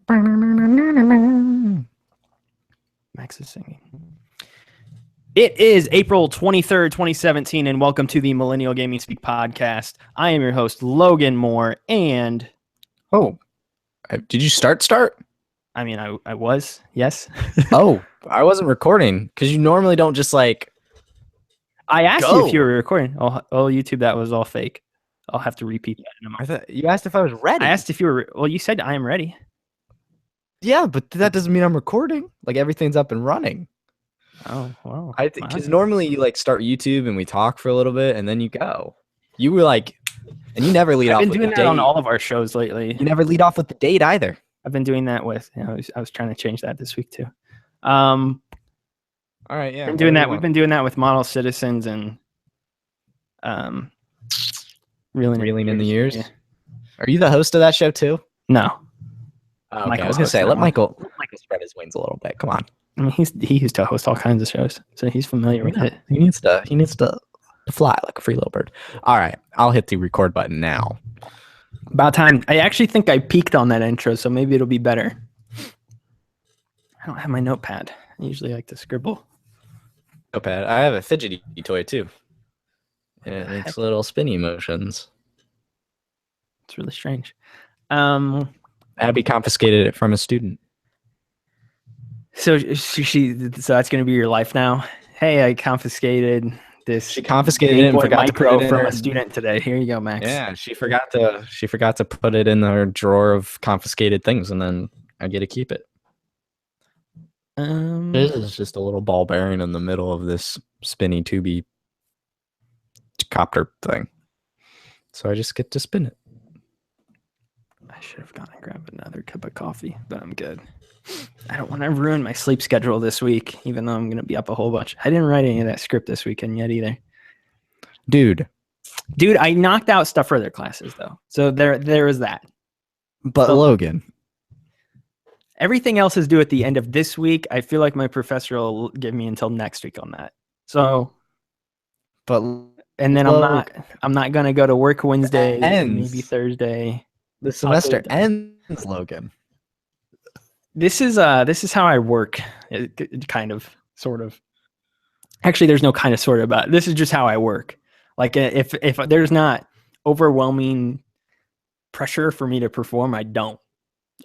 Max is singing. It is April 23rd, 2017, and welcome to the Millennial Gaming Speak podcast. I am your host, Logan Moore, and... Oh, did you start? I mean, I was, yes. Oh, I wasn't recording, because you normally don't just like... I asked you if you were recording. Oh, YouTube, that was all fake. I'll have to repeat that in a moment. I thought you asked if I was ready. I asked if you were... Well, you said I am ready. Yeah, but that doesn't mean I'm recording. Like, everything's up and running. Oh, well. I think because normally you like start YouTube and we talk for a little bit and then you go. You were like, and you never lead off with the date. I've been doing that on all of our shows lately. You never lead off with the date either. I've been doing that with, I was trying to change that this week too. All right, yeah. Been doing that. We've been doing that with Model Citizens and Reeling in the Years. Yeah. Are you the host of that show too? No. Oh, okay. I was gonna say let Michael spread his wings a little bit. Come on. I mean, he used to host all kinds of shows, so he's familiar with it. He needs to fly like a free little bird. All right, I'll hit the record button now. About time. I actually think I peaked on that intro, so maybe it'll be better. I don't have my notepad. I usually like to scribble. Notepad. I have a fidgety toy too. And it makes little spinny motions. It's really strange. Abby confiscated it from a student. So that's going to be your life now. Hey, I confiscated this. She confiscated it and forgot to put it from a student today. Here you go, Max. Yeah, she forgot to put it in her drawer of confiscated things, and then I get to keep it. This is just a little ball bearing in the middle of this spinny tubey copter thing, so I just get to spin it. I should have gone and grabbed another cup of coffee, but I'm good. I don't want to ruin my sleep schedule this week, even though I'm going to be up a whole bunch. I didn't write any of that script this weekend yet either. Dude, I knocked out stuff for other classes, though. So there is that. But so, Logan. Everything else is due at the end of this week. I feel like my professor will give me until next week on that. So, and then I'm not going to go to work Wednesday, maybe Thursday. The semester ends, Logan. This is how I work, kind of, sort of. Actually, there's no kind of, sort of, about it. This is just how I work. Like, if there's not overwhelming pressure for me to perform, I don't.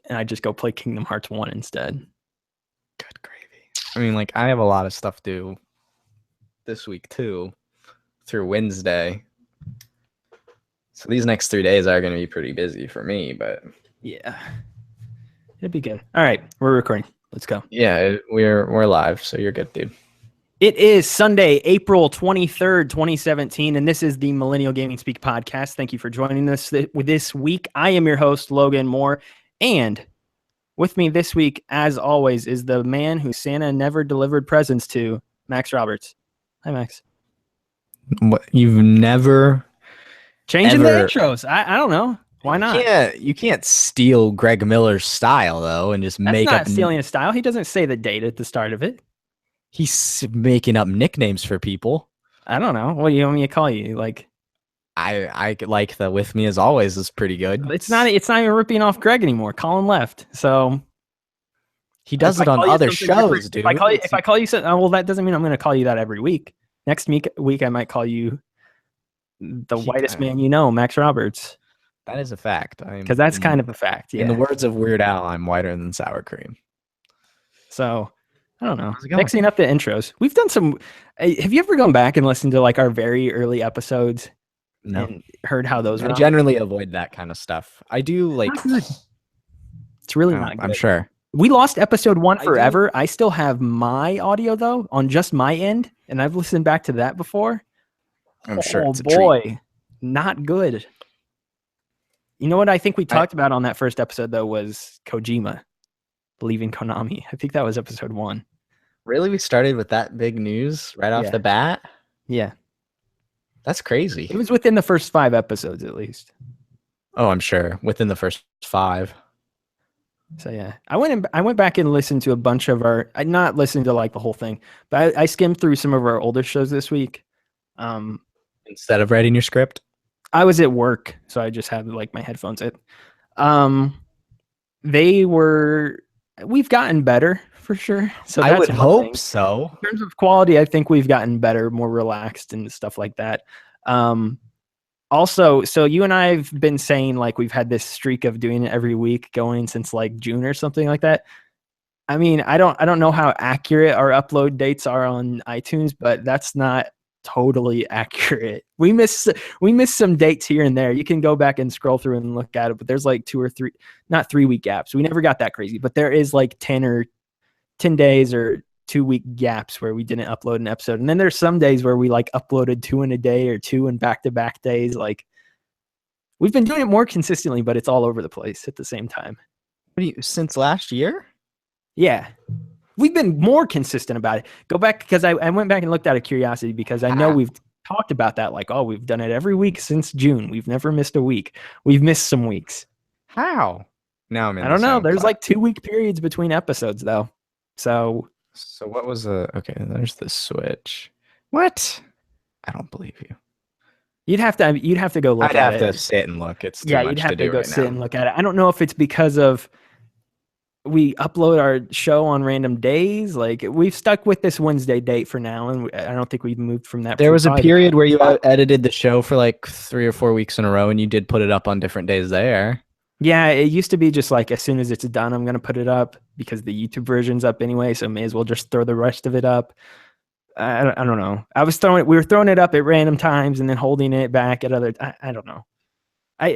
And I just go play Kingdom Hearts 1 instead. Good gravy. I mean, like, I have a lot of stuff due this week, too, through Wednesday. So these next 3 days are going to be pretty busy for me, but... Yeah. It'd be good. All right, we're recording. Let's go. Yeah, we're live, so you're good, dude. It is Sunday, April 23rd, 2017, and this is the Millennial Gaming Speak podcast. Thank you for joining us this week. I am your host, Logan Moore, and with me this week, as always, is the man who Santa never delivered presents to, Max Roberts. Hi, Max. What, you've never... Changing the intros. I don't know. Why not? You can't steal Greg Miller's style, though, and just make up... That's not stealing his style. He doesn't say the date at the start of it. He's making up nicknames for people. I don't know. What do you want me to call you? Like, I like the "with me as always" is pretty good. It's not even ripping off Greg anymore. Colin left, so he does it on other shows, dude. If I call you something, well, that doesn't mean I'm going to call you that every week. Next week I might call you the whitest man you know, Max Roberts. That is a fact. Because that's kind of a fact. Yeah. In the words of Weird Al, I'm whiter than sour cream. So, I don't know. Mixing up the intros. We've done some... Have you ever gone back and listened to like our very early episodes? No. And heard how those were? I generally avoid that kind of stuff. I do like... It's really not good. I'm sure. We lost episode 1 forever. I still have my audio, though, on just my end. And I've listened back to that before. I'm sure it's a treat. Not good. You know what I think we talked about on that first episode, though, was Kojima leaving Konami. I think that was episode 1. Really? We started with that big news right off the bat? Yeah. That's crazy. It was within the first 5 episodes, at least. Oh, I'm sure. Within the first 5. So, yeah. I went back and listened to a bunch of our... I not listened to, like, the whole thing, but I skimmed through some of our older shows this week. Instead of writing your script? I was at work, so I just had like my headphones in. we've gotten better for sure. So I that's would one hope thing. so. In terms of quality, I think we've gotten better, more relaxed and stuff like that. Also, so you and I have been saying like we've had this streak of doing it every week going since like June or something like that. I mean, I don't know how accurate our upload dates are on iTunes, but that's not totally accurate. We miss some dates here and there. You can go back and scroll through and look at it, but there's like 2 or 3, not 3-week gaps. We never got that crazy, but there is like 10 days or 2-week gaps where we didn't upload an episode. And then there's some days where we like uploaded 2 in a day or 2 in back-to-back days. Like we've been doing it more consistently, but it's all over the place at the same time. Since last year? Yeah. We've been more consistent about it. Go back, because I went back and looked out of curiosity, because I know we've talked about that. Like, oh, we've done it every week since June. We've never missed a week. We've missed some weeks. How? Now I'm in. I don't know. There's like 2-week periods between episodes though. So what was okay, there's the Switch. What? I don't believe you. you'd have to go look at it. I'd have to sit and look. It's too much you'd have to do go right sit now. and look at it. I don't know if it's because of we upload our show on random days. Like we've stuck with this Wednesday date for now, and I don't think we've moved from that. There was a period where you edited the show for like 3 or 4 weeks in a row, and you did put it up on different days there. Yeah, it used to be just like as soon as it's done, I'm gonna put it up because the YouTube version's up anyway, so may as well just throw the rest of it up. I don't know. We were throwing it up at random times and then holding it back at other. I don't know.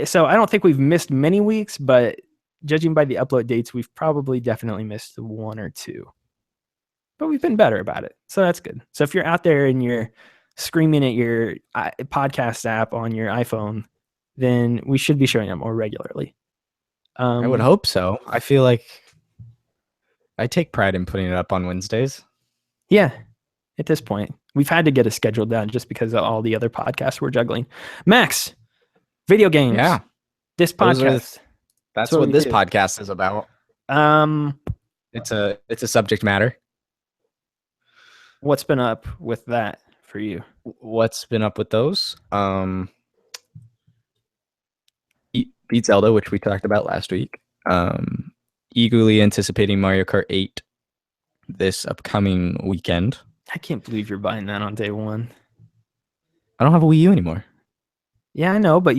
So I don't think we've missed many weeks, but judging by the upload dates, we've probably definitely missed 1 or 2. But we've been better about it, so that's good. So if you're out there and you're screaming at your podcast app on your iPhone, then we should be showing up more regularly. I would hope so. I feel like I take pride in putting it up on Wednesdays. Yeah, at this point, we've had to get a schedule down just because of all the other podcasts we're juggling. Max, video games. Yeah, this podcast. That's what this podcast is about. It's a subject matter. What's been up with that for you? What's been up with those? Beat Zelda, which we talked about last week. Eagerly anticipating Mario Kart 8 this upcoming weekend. I can't believe you're buying that on day one. I don't have a Wii U anymore. Yeah, I know, but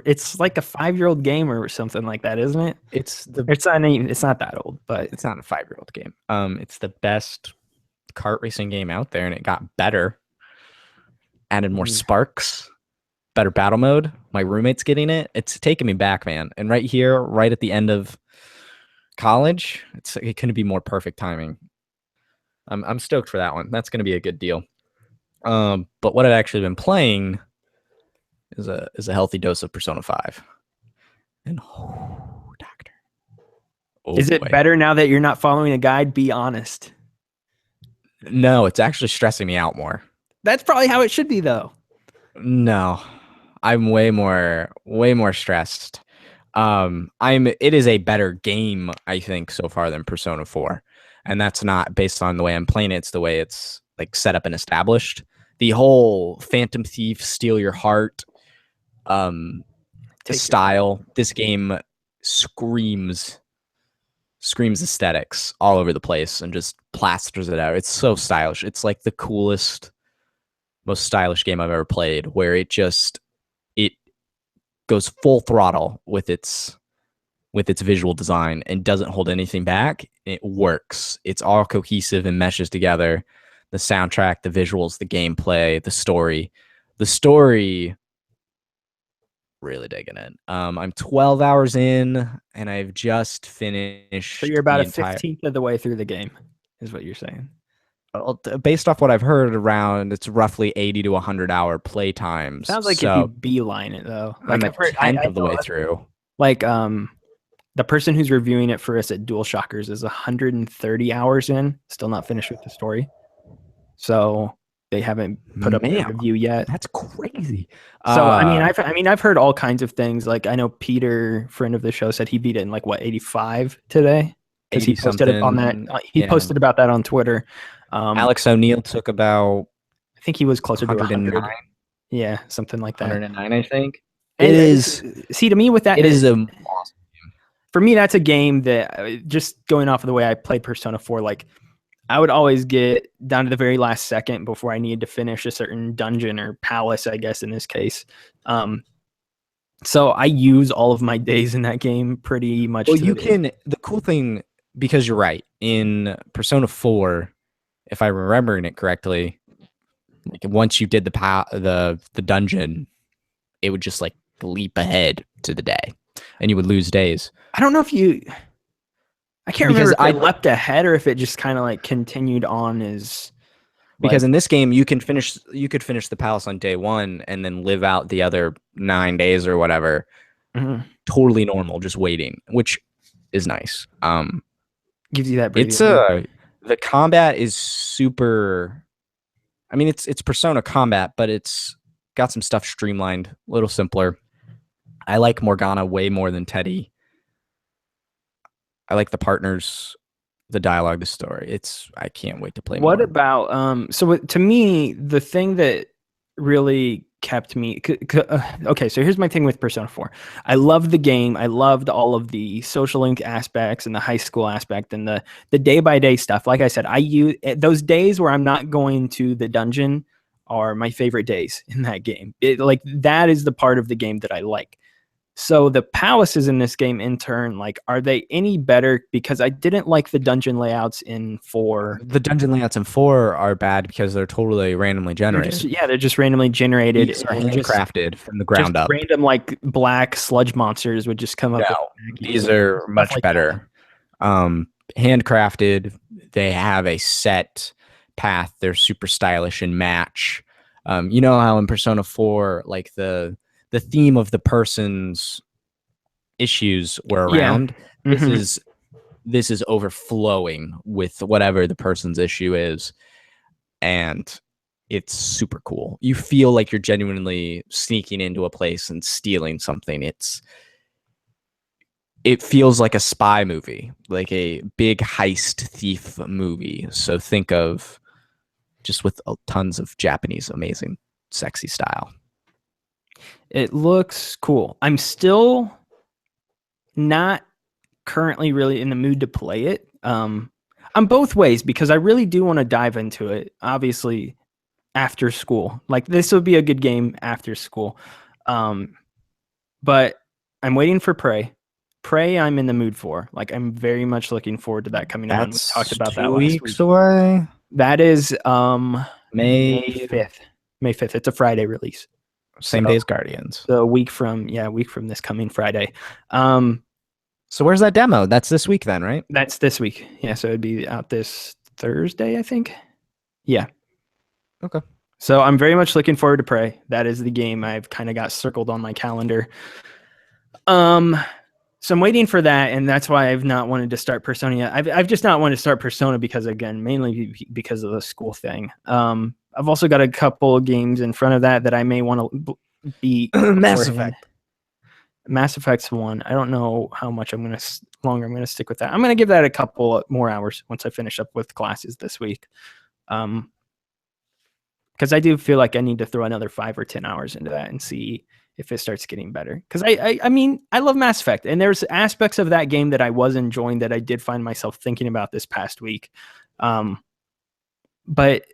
it's like a 5-year-old game or something like that, isn't it? It's not that old, but it's not a 5-year-old game. It's the best kart racing game out there, and it got better. Added more sparks, better battle mode. My roommate's getting it. It's taking me back, man. And right here, right at the end of college, it couldn't be more perfect timing. I'm stoked for that one. That's going to be a good deal. But what I've actually been playing is a healthy dose of Persona 5. And doctor. Is it better now that you're not following a guide? Be honest. No, it's actually stressing me out more. That's probably how it should be, though. No, I'm way more stressed. It is a better game, I think, so far than Persona 4. And that's not based on the way I'm playing it. It's the way it's like set up and established. The whole Phantom Thief, steal your heart, the style. This game screams aesthetics all over the place and just plasters it out. It's so stylish. It's like the coolest, most stylish game I've ever played, where it goes full throttle with its visual design and doesn't hold anything back. It works. It's all cohesive and meshes together. The soundtrack, the visuals, the gameplay, the story. Really digging it. I'm 12 hours in, and I've just finished. So you're about a 15th of the way through the game, is what you're saying. Based off what I've heard around, it's roughly 80 to 100 hour play times. Sounds like if you beeline it, though. Like I'm a 10th of the way through. Like, the person who's reviewing it for us at Dual Shockers is 130 hours in, still not finished with the story. So they haven't put up a review yet. That's crazy. So I've heard all kinds of things. Like I know Peter, friend of the show, said he beat it in like 85 today. Because he posted it on that. He posted about that on Twitter. Alex O'Neill took about, I think he was closer to 109. 100. Yeah, something like that. 109, I think. It is. See, to me, with that, it is a awesome game. for me, that's a game that just going off of the way I played Persona 4, like I would always get down to the very last second before I needed to finish a certain dungeon or palace, I guess in this case. So I use all of my days in that game pretty much. Well, you can. The cool thing, because you're right, in Persona 4, if I'm remembering it correctly, like once you did the dungeon, it would just like leap ahead to the day, and you would lose days. I don't know if I can't remember if it leapt ahead or if it just kind of like continued on as. Because in this game, you could finish the palace on day 1 and then live out the other 9 days or whatever. Mm-hmm. Totally normal, just waiting, which is nice. Gives you that. It's the combat is super. I mean, it's Persona combat, but it's got some stuff streamlined, a little simpler. I like Morgana way more than Teddy. I like the partners, the dialogue, the story. I can't wait to play more. What about so to me, the thing that really kept me okay, so here's my thing with Persona 4. I loved the game. I loved all of the social link aspects and the high school aspect and the day-by-day stuff. Like I said, I use those days where I'm not going to the dungeon are my favorite days in that game. Like that is the part of the game that I like. So the palaces in this game, in turn, like, are they any better? Because I didn't like the dungeon layouts in 4. The dungeon layouts in 4 are bad because they're totally randomly generated. They're just randomly generated. These are handcrafted from the ground up. Random like black sludge monsters would just come up. No, these are much better. Handcrafted. They have a set path. They're super stylish and match. You know how in Persona 4, like the theme of the person's issues were around. Yeah. Mm-hmm. This is overflowing with whatever the person's issue is, and it's super cool. You feel like you're genuinely sneaking into a place and stealing something. It feels like a spy movie, like a big heist thief movie. So think of just with tons of Japanese amazing sexy style. It looks cool. I'm still not currently really in the mood to play it. On both ways, because I really do want to dive into it. Obviously, after school, like this would be a good game after school. But I'm waiting for Prey. Prey, I'm in the mood for. Like, I'm very much looking forward to that coming out. We talked about that last week. 2 weeks away. That is May 5th. May 5th. It's a Friday release. Same day as Guardians. So a week from this coming Friday. So where's that demo? That's this week then, right? That's this week. Yeah, so it'd be out this Thursday, I think. Yeah. Okay. So I'm very much looking forward to Prey. That is the game I've kind of got circled on my calendar. So I'm waiting for that, and that's why I've not wanted to start Persona yet. I've just not wanted to start Persona because, again, mainly because of the school thing. I've also got a couple of games in front of that I may want to beat. Mass Effect. Mass Effect's one. I don't know how much longer I'm gonna stick with that. I'm gonna give that a couple more hours once I finish up with classes this week. Because I do feel like I need to throw another 5 or 10 hours into that and see if it starts getting better. Because I mean, I love Mass Effect, and there's aspects of that game that I was enjoying that I did find myself thinking about this past week. But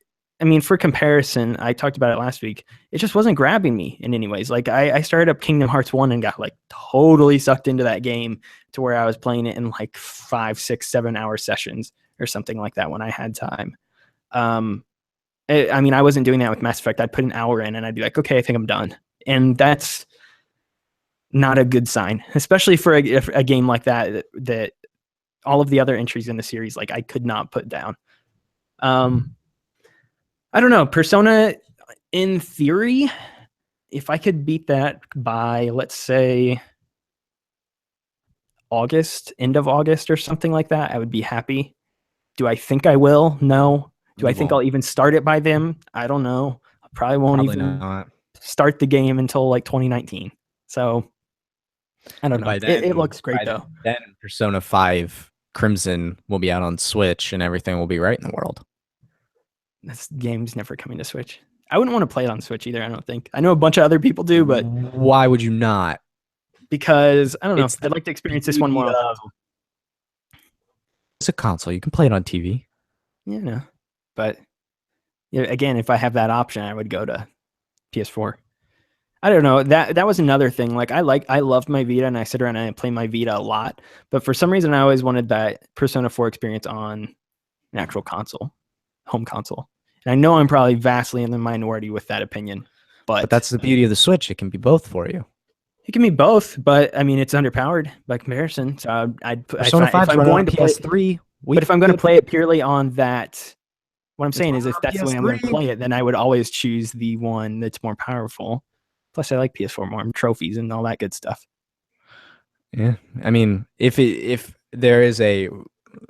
I mean, for comparison, I talked about it last week. It just wasn't grabbing me in any ways. Like I started up Kingdom Hearts 1 and got like totally sucked into that game to where I was playing it in like 5, 6, 7 hour sessions or something like that when I had time. I mean, I wasn't doing that with Mass Effect. I'd put an hour in and I'd be like, okay, I think I'm done. And that's not a good sign, especially for a game like that all of the other entries in the series, like I could not put down. I don't know. Persona, in theory, if I could beat that by, let's say, August, end of August or something like that, I would be happy. Do I think I will? No. Do I think I'll even start it by then? I don't know. I probably won't start the game until like 2019. So I don't know. Then, it looks great though. Then Persona 5 Crimson will be out on Switch and everything will be right in the world. This game's never coming to Switch. I wouldn't want to play it on Switch either, I don't think. I know a bunch of other people do, but why would you not? because I don't know. It's I'd the like to experience this one more on beauty of- console. It's a console. You can play it on TV. Yeah, no. But yeah, again, if I have that option, I would go to PS4. I don't know. That was another thing. Like I love my Vita and I sit around and I play my Vita a lot. But for some reason I always wanted that Persona 4 experience on an actual console, home console. And I know I'm probably vastly in the minority with that opinion. But that's the beauty of the Switch. It can be both for you. it can be both, but I mean it's underpowered by comparison. So Persona 5 if I'm going to play, PS3. but if I'm going to play it purely on that, what I'm saying is if on that's the way I'm going to PS3. play it, then I would always choose the one that's more powerful. Plus, I like PS4 more, trophies and all that good stuff. Yeah, I mean, if there is a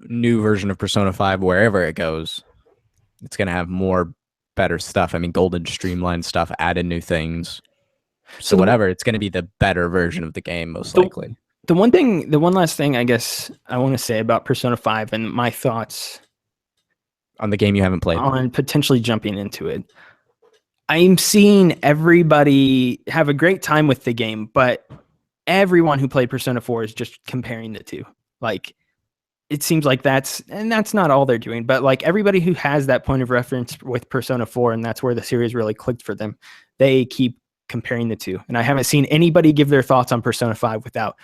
new version of Persona 5 wherever it goes, it's gonna have more better stuff. I mean, golden streamlined stuff, added new things. So whatever, it's gonna be the better version of the game, most likely. The one last thing I guess I want to say about Persona 5 and my thoughts On the game you haven't played. on potentially jumping into it. I'm seeing everybody have a great time with the game, but everyone who played Persona 4 is just comparing the two. Like, it seems like that's not all they're doing, but like everybody who has that point of reference with Persona 4, and that's where the series really clicked for them, they keep comparing the two. And I haven't seen anybody give their thoughts on Persona 5 without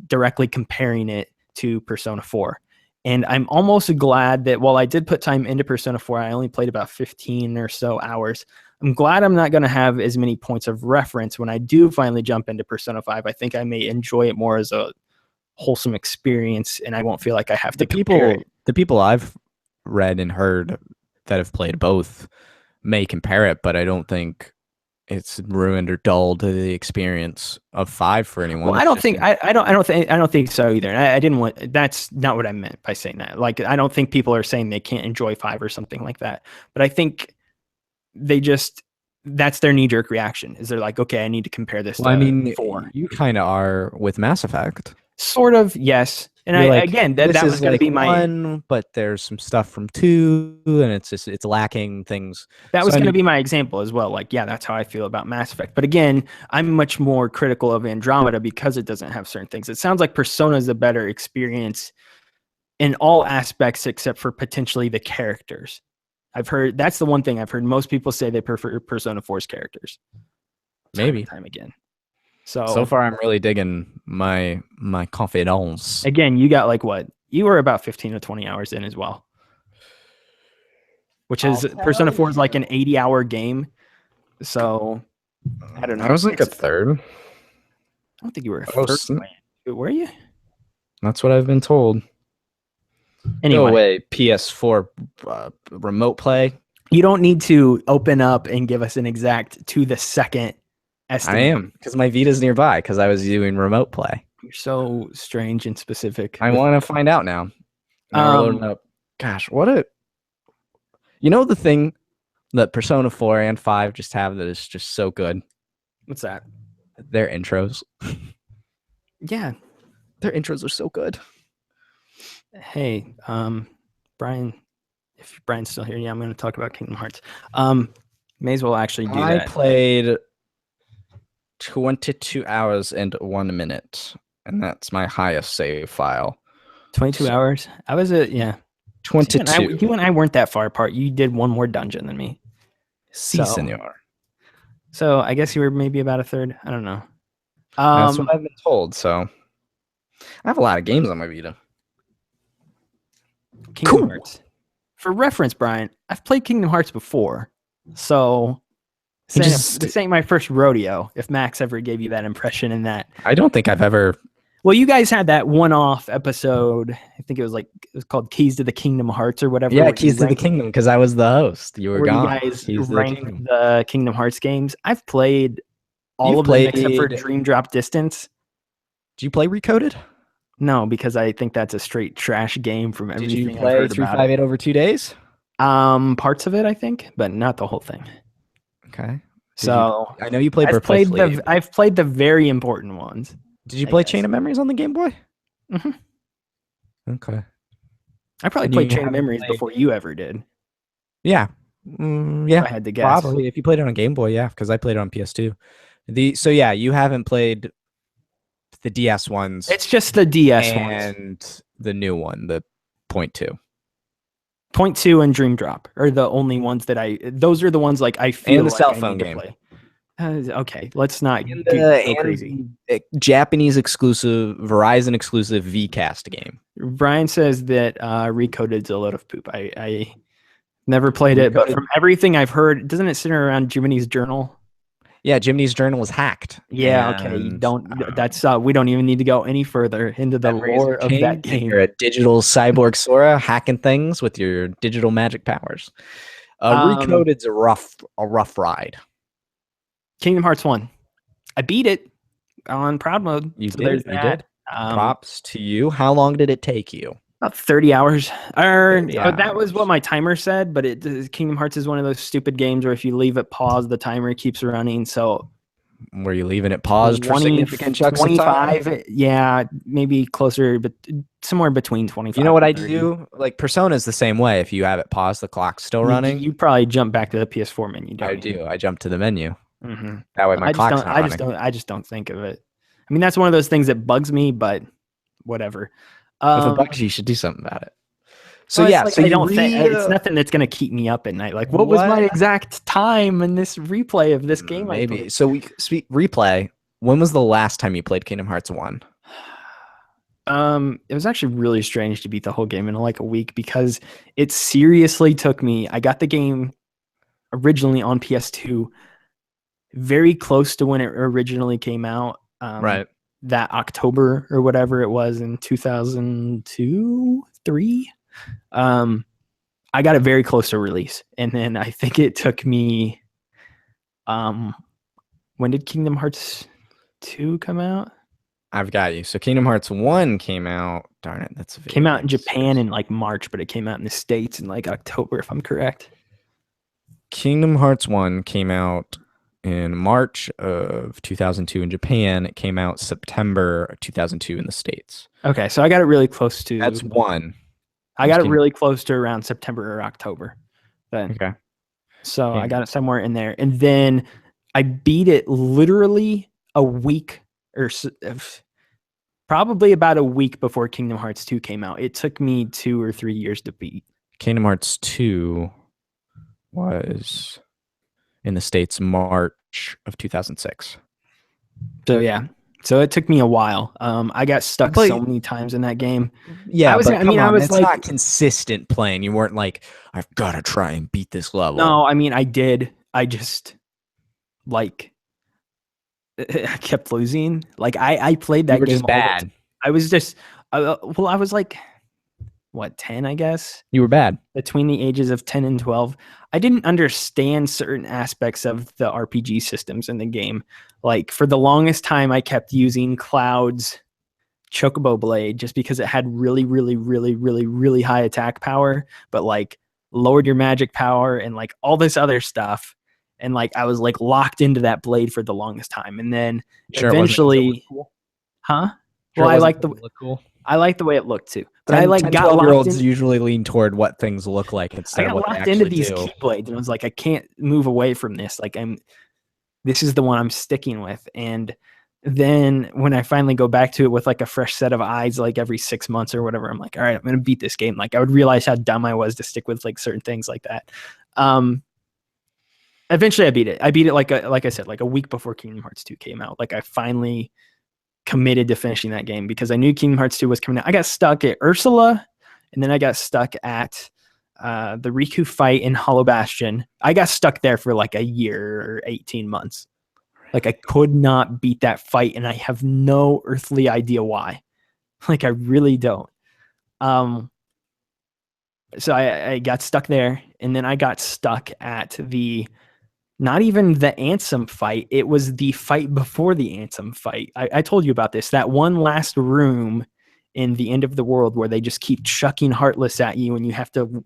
directly comparing it to Persona 4. And I'm almost glad that while I did put time into Persona 4, I only played about 15 or so hours. I'm glad I'm not going to have as many points of reference when I do finally jump into Persona 5. I think I may enjoy it more as a wholesome experience, and I won't feel like I have to compare it. The people I've read and heard that have played both may compare it, but I don't think it's ruined or dulled the experience of 5 for anyone. Well, I don't think so either. And I didn't want. That's not what I meant by saying that. Like, I don't think people are saying they can't enjoy 5 or something like that. But I think that's their knee-jerk reaction. Is they're like, okay, I need to compare this to 4. You kind of are with Mass Effect. Sort of, yes. And again, that was going to be my 1, but there's some stuff from 2, and it's lacking things. That was going to be my example as well. Like, yeah, that's how I feel about Mass Effect. But again, I'm much more critical of Andromeda because it doesn't have certain things. It sounds like Persona is a better experience in all aspects except for potentially the characters. I've heard that's the one thing I've heard most people say they prefer Persona 4's characters. Maybe time again. So far, I'm really digging my confidence. Again, you got like what? You were about 15 to 20 hours in as well. Which is Persona 4 is like an 80-hour game. So I don't know. I was like a third. I don't think you were a third. Were you? That's what I've been told. Anyway, go away, PS4 remote play. You don't need to open up and give us an exact to the second estimate. I am, because my Vita's nearby, because I was doing remote play. You're so strange and specific. I want to find out now. Now we're loading up. Gosh, the thing that Persona 4 and 5 just have that is just so good? What's that? Their intros. Yeah. Their intros are so good. Hey, Brian, if Brian's still here, yeah, I'm going to talk about Kingdom Hearts. May as well actually do that. I played 22 hours and 1 minute, and that's my highest save file. 22 hours? I was 22. You and I weren't that far apart. You did one more dungeon than me. Si, senor. So I guess you were maybe about a third. I don't know. That's what I've been told, so I have a lot of games on my Vita. Kingdom Hearts. For reference, Brian, I've played Kingdom Hearts before, so this ain't my first rodeo. If Max ever gave you that impression in that, I don't think I've ever. Well, you guys had that one-off episode. I think it was called Keys to the Kingdom Hearts or whatever. Yeah, Keys to the Kingdom, because I was the host. You were gone. You guys ranked the Kingdom Hearts games. I've played all of them except for Dream Drop Distance. Did you play Recoded? No, because I think that's a straight trash game from everything. Did you play 358 over 2 days? Parts of it, I think, but not the whole thing. Okay. I know you played. I've played the very important ones. Did you play Chain of Memories on the Game Boy? Mm-hmm. Okay. I probably played Chain of Memories before you ever did. Yeah. Yeah. I had to guess. Probably. If you played it on Game Boy, yeah, because I played it on PS2. You haven't played the DS ones. It's just the DS ones. And the new one, the .2. Point 2 and Dream Drop are the only ones that those are the ones like I feel And the like cell I phone need game. to play. Okay, let's not And go crazy. Japanese exclusive, Verizon exclusive Vcast game. Brian says that Recoded's a load of poop. I never played it, but from everything I've heard, doesn't it center around Jiminy's Journal? Yeah, Jiminy's Journal was hacked. Yeah, okay. You don't. That's we don't even need to go any further into the lore of that game. You're a digital cyborg Sora hacking things with your digital magic powers. Recoded's a rough ride. Kingdom Hearts 1. I beat it on proud mode. You so did. There's you that. did. Props to you. How long did it take you? About 30 hours. 30 That was hours. what my timer said, but Kingdom Hearts is one of those stupid games where if you leave it paused, the timer keeps running. So were you leaving it paused for significant chunks of time? 25, yeah, maybe closer, but somewhere between 25. You know what I 30. do? Like Persona's the same way. If you have it paused, the clock's still running. You probably jump back to the PS4 menu. I do. I jump to the menu. Mm-hmm. That way my clock's not running. I just don't think of it. I mean, that's one of those things that bugs me, but whatever. If it bugs you, you should do something about it. So well, yeah, like, so I don't think it's nothing that's gonna keep me up at night. Like, what was my exact time in this replay of this game? Maybe. So we replay. When was the last time you played Kingdom Hearts 1? It was actually really strange to beat the whole game in like a week because it seriously took me. I got the game originally on PS2, very close to when it originally came out. Right. That October or whatever it was in 2002, 3. I got it very close to release, and then I think it took me. When did Kingdom Hearts 2 come out? I've got you. So Kingdom Hearts 1 came out. Darn it, that's came out in Japan in like March, but it came out in the States in like October, if I'm correct. Kingdom Hearts 1 came out in March of 2002 in Japan. It came out September 2002 in the States. Okay, so I got it really close to. That's 1. I got it really close to around September or October. Then. Okay. So I got it somewhere in there, and then I beat it literally a week or probably about a week before Kingdom Hearts 2 came out. It took me 2 or 3 years to beat. Kingdom Hearts 2 was in the States March of 2006. So yeah. So it took me a while. I got stuck so many times in that game. Yeah, it's like, not consistent playing. You weren't like, I've got to try and beat this level. No, I mean, I did. I just like I kept losing. Like I played that you were game just bad. I was just I was like 10, I guess. You were bad. Between the ages of 10 and 12. I didn't understand certain aspects of the RPG systems in the game. Like for the longest time, I kept using Cloud's Chocobo Blade just because it had really, really, really, really, really high attack power, but like lowered your magic power and like all this other stuff. And like I was like locked into that blade for the longest time. And then eventually, huh? Well, I like the way it looked too. But 10, I like 10, got 12-year-olds usually lean toward what things look like instead of what they actually do. I got locked into these Keyblades, and I was like, I can't move away from this. Like this is the one I'm sticking with. And then when I finally go back to it with like a fresh set of eyes, like every 6 months or whatever, I'm like, all right, I'm gonna beat this game. Like I would realize how dumb I was to stick with like certain things like that. Eventually, I beat it. I beat it like I said, like a week before Kingdom Hearts 2 came out. Like I finally committed to finishing that game because I knew Kingdom Hearts 2 was coming out. I got stuck at Ursula, and then I got stuck at the Riku fight in Hollow Bastion. I got stuck there for like a year or 18 months. Like I could not beat that fight, and I have no earthly idea why. Like I really don't. So I got stuck there, and then I got stuck at not even the Ansem fight. It was the fight before the Ansem fight. I told you about this. That one last room in the End of the World where they just keep chucking Heartless at you and you have to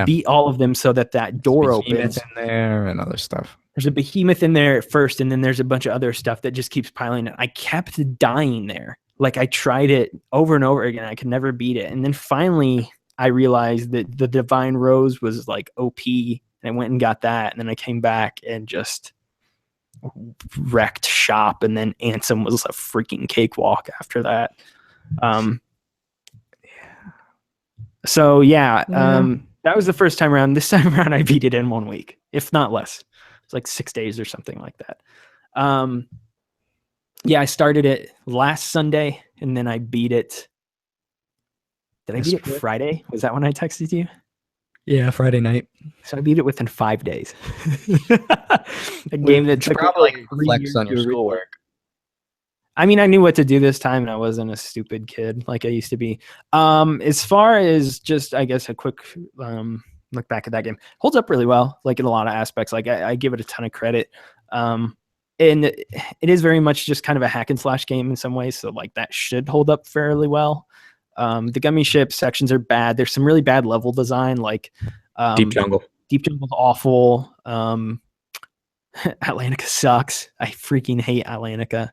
beat all of them so that door opens. In there and other stuff. There's a behemoth in there at first, and then there's a bunch of other stuff that just keeps piling in. I kept dying there. Like I tried it over and over again. I could never beat it. And then finally I realized that the Divine Rose was like OP. And I went and got that, and then I came back and just wrecked shop, and then Ansem was a freaking cakewalk after that. So yeah, that was the first time around. This time around, I beat it in 1 week, if not less. It's like 6 days or something like that. Yeah, I started it last Sunday, and then I beat it. Did I beat it Friday? Was that when I texted you? Yeah, Friday night. So I beat it within 5 days. A game that took probably like 3 reflects years on your to originally- schoolwork. I mean, I knew what to do this time, and I wasn't a stupid kid like I used to be. As far as just, I guess, a quick look back at that game, holds up really well, like in a lot of aspects. Like I give it a ton of credit. And it is very much just kind of a hack and slash game in some ways, so like that should hold up fairly well. The gummy ship sections are bad. There's some really bad level design, like Deep Jungle. Deep Jungle's awful. Atlantica sucks. I freaking hate Atlantica.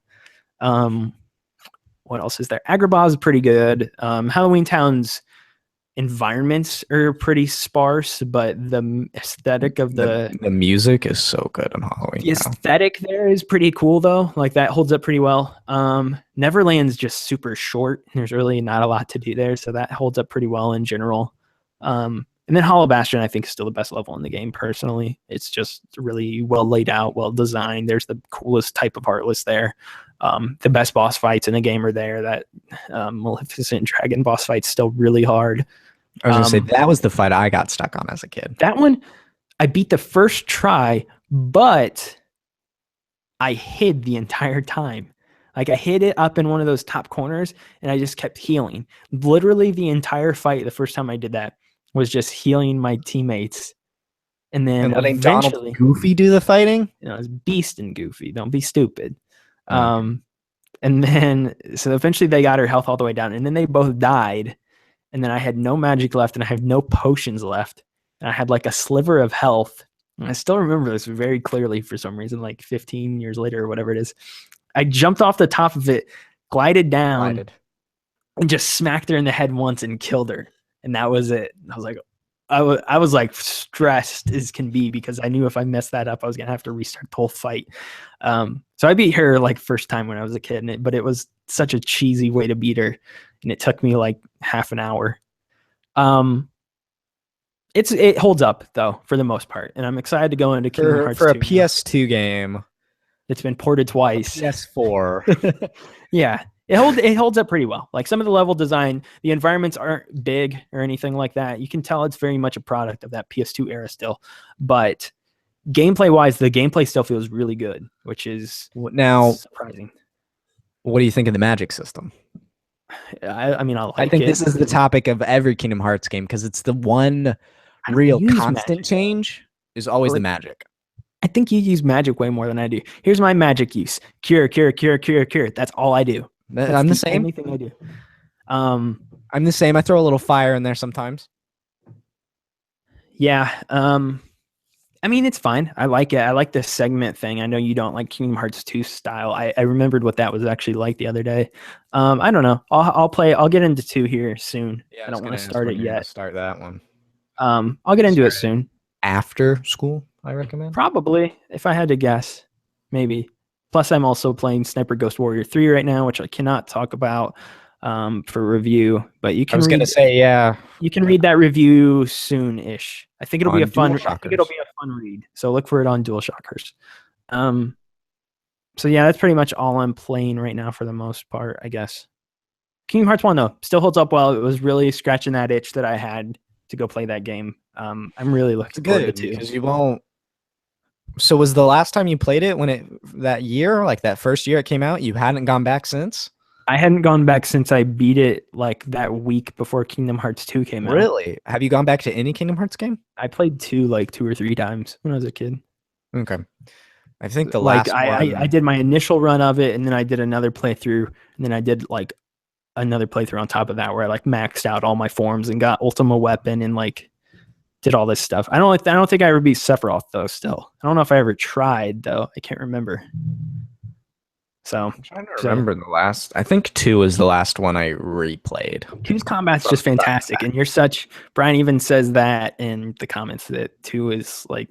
What else is there? Agrabah is pretty good. Halloween Town's environments are pretty sparse, but the aesthetic of the music is so good on Halloween. The aesthetic there is pretty cool though. Like that holds up pretty well. Neverland's just super short. There's really not a lot to do there, so that holds up pretty well in general. And then Hollow Bastion, I think, is still the best level in the game, personally. It's just really well laid out, well designed. There's the coolest type of Heartless there. The best boss fights in the game are there. That Maleficent Dragon boss fight's still really hard. I was going to say, that was the fight I got stuck on as a kid. That one, I beat the first try, but I hid the entire time. Like I hid it up in one of those top corners, and I just kept healing. Literally the entire fight, the first time I did that, was just healing my teammates. And then letting eventually, Donald Goofy do the fighting? You know, it's Beast and Goofy. Don't be stupid. And then, so eventually they got her health all the way down, and then they both died. And then I had no magic left, and I have no potions left. And I had like a sliver of health. And I still remember this very clearly for some reason, like 15 years later or whatever it is. I jumped off the top of it, glided down, and just smacked her in the head once and killed her. And that was it. I was like, I was like stressed as can be, because I knew if I messed that up, I was going to have to restart the whole fight. So I beat her like first time when I was a kid, but it was such a cheesy way to beat her. And it took me like half an hour. It holds up though, for the most part. And I'm excited to go into Kingdom Hearts for a 2 PS2 game. It's been ported twice. PS4. Yeah. It holds up pretty well. Like some of the level design, the environments aren't big or anything like that. You can tell it's very much a product of that PS2 era still. But gameplay-wise, the gameplay still feels really good, which is now surprising. What do you think of the magic system? I mean, I think this is the topic of every Kingdom Hearts game, because it's the one real constant change is always the magic. I think you use magic way more than I do. Here's my magic use. Cure, cure, cure, cure, cure. That's all I do. I'm the same. Only thing I do. I'm the same. I throw a little fire in there sometimes. Yeah. I mean, it's fine. I like it. I like the segment thing. I know you don't like Kingdom Hearts 2 style. I remembered what that was actually like the other day. I don't know. I'll play. I'll get into 2 here soon. Yeah, I don't want to start it yet. Start that one. I'll get into it soon. After school, I recommend. Probably, if I had to guess, maybe. Plus, I'm also playing Sniper Ghost Warrior 3 right now, which I cannot talk about for review. But you can. I was gonna say, yeah. You can read that review soon-ish. I think it'll be a fun. I think it'll be a fun read. So look for it on DualShockers. So yeah, that's pretty much all I'm playing right now for the most part, I guess. Kingdom Hearts 1 though still holds up well. It was really scratching that itch that I had to go play that game. I'm really looking forward to it because you won't. So was the last time you played it that year, like that first year it came out? You hadn't gone back since? I hadn't gone back since I beat it like that week before Kingdom Hearts 2 came out. Really? Have you gone back to any Kingdom Hearts game? I played 2 like 2 or 3 times when I was a kid. Okay. I think the last one... I did my initial run of it, and then I did another playthrough, and then I did like another playthrough on top of that where I like maxed out all my forms and got Ultima Weapon and like did all this stuff. I don't think I ever beat Sephiroth though. Still, I don't know if I ever tried though. I can't remember. So I'm trying to remember the last. I think 2 is the last one I replayed. 2's combat's just fantastic, and Brian even says that in the comments that 2 is like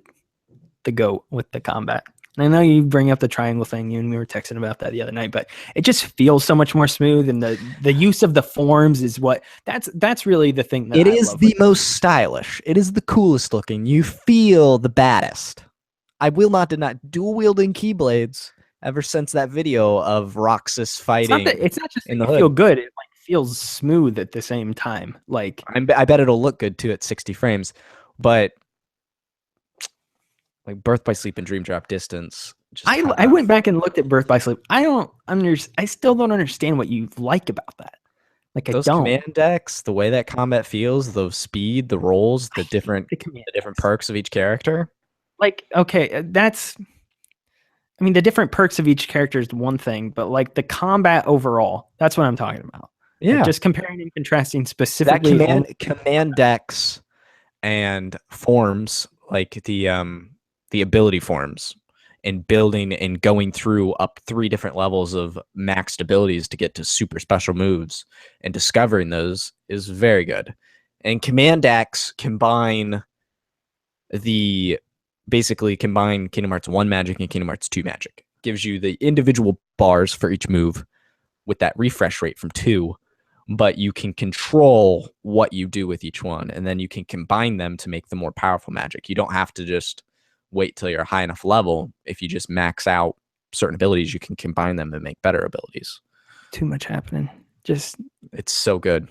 the GOAT with the combat. And I know you bring up the triangle thing, you and we were texting about that the other night, but it just feels so much more smooth, and the use of the forms is what that's really the thing that It I is love. the most stylish. It is the coolest looking. You feel the baddest. I will not deny dual wielding keyblades ever since that video of Roxas fighting It's not just that in the you feel hood. good, it like feels smooth at the same time. Like I bet it'll look good too at 60 frames, but like Birth by Sleep and Dream Drop Distance. I went back and looked at Birth by Sleep. I still don't understand what you like about that. Like those I don't. command decks, the way that combat feels, the speed, the rolls, the different perks of each character. Like, okay, I mean, the different perks of each character is one thing, but like the combat overall, that's what I'm talking about. Yeah, like just comparing and contrasting specifically that command decks and forms, like the ability forms, and building and going through up 3 different levels of maxed abilities to get to super special moves and discovering those is very good. And command decks basically combine Kingdom Hearts 1 magic and Kingdom Hearts 2 magic. Gives you the individual bars for each move with that refresh rate from 2, but you can control what you do with each one, and then you can combine them to make the more powerful magic. You don't have to just wait till you're a high enough level. If you just max out certain abilities, you can combine them and make better abilities. Too much happening. It's so good.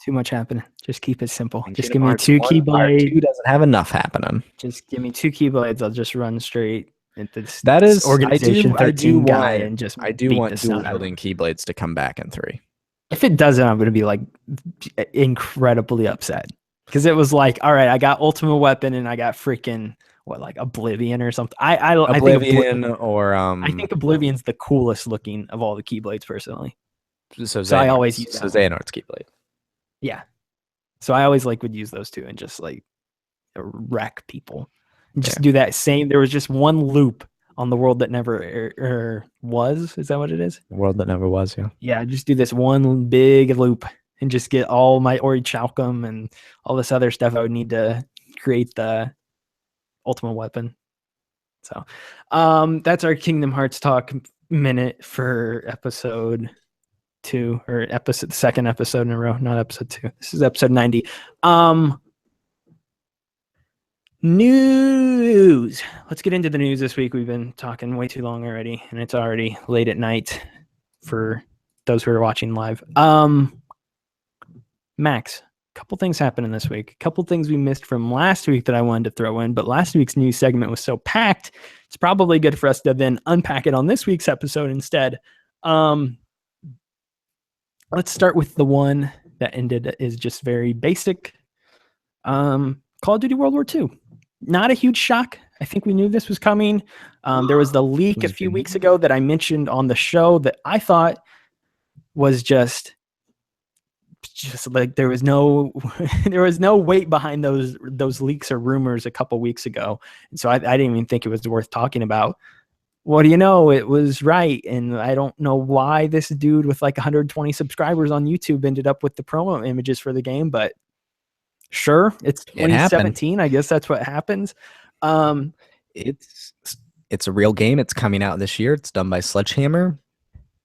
Too much happening. Just keep it simple. And just give me 2 keyblades. 2 doesn't have enough happening. Just give me 2 keyblades. I'll just run straight into this. That is Organization 13 guy and just I do want dual wielding keyblades to come back in 3. If it doesn't, I'm going to be like incredibly upset, because it was like, all right, I got Ultimate Weapon and I got freaking like Oblivion or something. Oblivion I think Oblivion's the coolest looking of all the keyblades personally. So I always use Xehanort's keyblade. Yeah. So I always would use those 2 and just like wreck people. And just do that same. There was just one loop on the world that never was. Is that what it is? The world that never was, yeah. Yeah, just do this one big loop and just get all my Orichalcum and all this other stuff I would need to create the Ultimate Weapon. So that's our Kingdom Hearts talk minute for episode 2, or the second episode in a row, not episode 2. This is episode 90. News. Let's get into the news this week. We've been talking way too long already, and it's already late at night for those who are watching live. Max, a couple things happening this week. A couple things we missed from last week that I wanted to throw in, but last week's news segment was so packed, it's probably good for us to then unpack it on this week's episode instead. Let's start with the one that ended is just very basic. Call of Duty World War II. Not a huge shock. I think we knew this was coming. There was the leak a few weeks ago that I mentioned on the show that I thought was just like there was no weight behind those leaks or rumors a couple weeks ago, and so I didn't even think it was worth talking about. What do you know? It was right, and I don't know why this dude with like 120 subscribers on YouTube ended up with the promo images for the game, but sure, it's 2017. I guess that's what happens. It's a real game. It's coming out this year. It's done by Sledgehammer.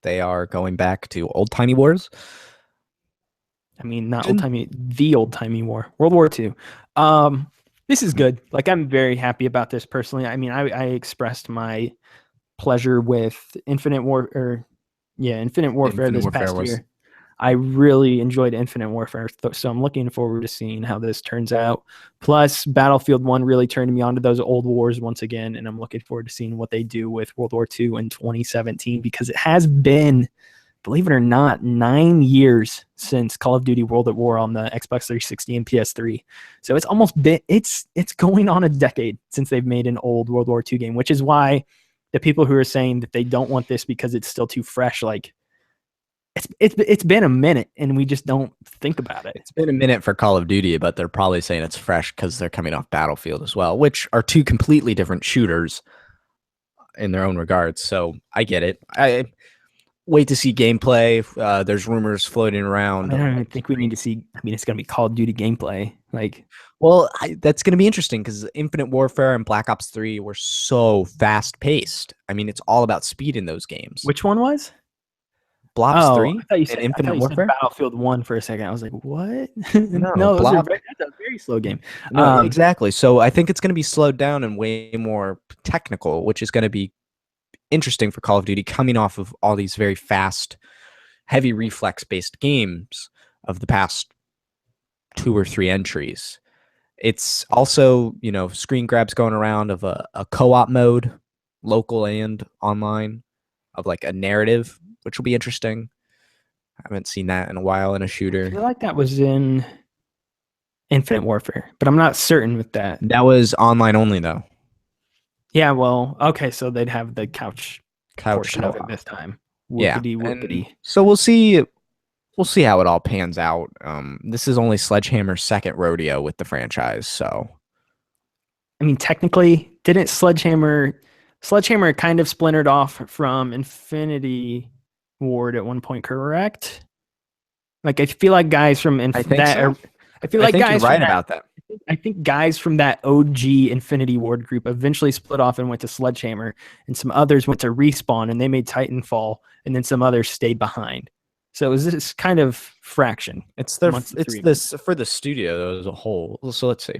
They are going back to old-timey wars. I mean, not old-timey, the old-timey war, World War II. This is good. Like, I'm very happy about this personally. I mean, I expressed my pleasure with Infinite Warfare this past year. I really enjoyed Infinite Warfare, so I'm looking forward to seeing how this turns out. Plus, Battlefield 1 really turned me on to those old wars once again, and I'm looking forward to seeing what they do with World War II in 2017, because it has been, believe it or not, 9 years since Call of Duty World at War on the Xbox 360 and PS3. So it's almost been, it's going on a decade since they've made an old World War II game, which is why the people who are saying that they don't want this because it's still too fresh, like, it's been a minute and we just don't think about it. It's been a minute for Call of Duty, but they're probably saying it's fresh because they're coming off Battlefield as well, which are 2 completely different shooters in their own regards. So I get it. wait to see gameplay. There's rumors floating around. I don't even think we need to see. I mean, it's going to be Call of Duty gameplay. Like, well, that's going to be interesting because Infinite Warfare and Black Ops 3 were so fast paced. I mean, it's all about speed in those games. which one was? Blops 3 I thought you said, and Infinite said Warfare? Battlefield 1 for a second. I was like, what? No, That's a very slow game. No, exactly. So I think it's going to be slowed down and way more technical, which is going to be interesting for Call of Duty coming off of all these very fast, heavy reflex-based games of the past 2 or 3 entries. It's also, screen grabs going around of a co-op mode, local and online, of like a narrative, which will be interesting. I haven't seen that in a while in a I shooter. feel like that was in Infinite Warfare, but I'm not certain with that. That was online only, though. Yeah, well, okay, so they'd have the couch portion of it co-op. this time. Yeah. Whoopity whoopity. So we'll see. We'll see how it all pans out. This is only Sledgehammer's second rodeo with the franchise, so I mean, technically, didn't Sledgehammer kind of splintered off from Infinity Ward at one point, correct? Like, I feel like guys from I think so. I feel like think guys you're right from about that. I think guys from that OG Infinity Ward group eventually split off and went to Sledgehammer, and some others went to Respawn and they made Titanfall, and then some others stayed behind. So it was this kind of fraction. It's amongst the it's three. this for the studio as a whole. So let's see.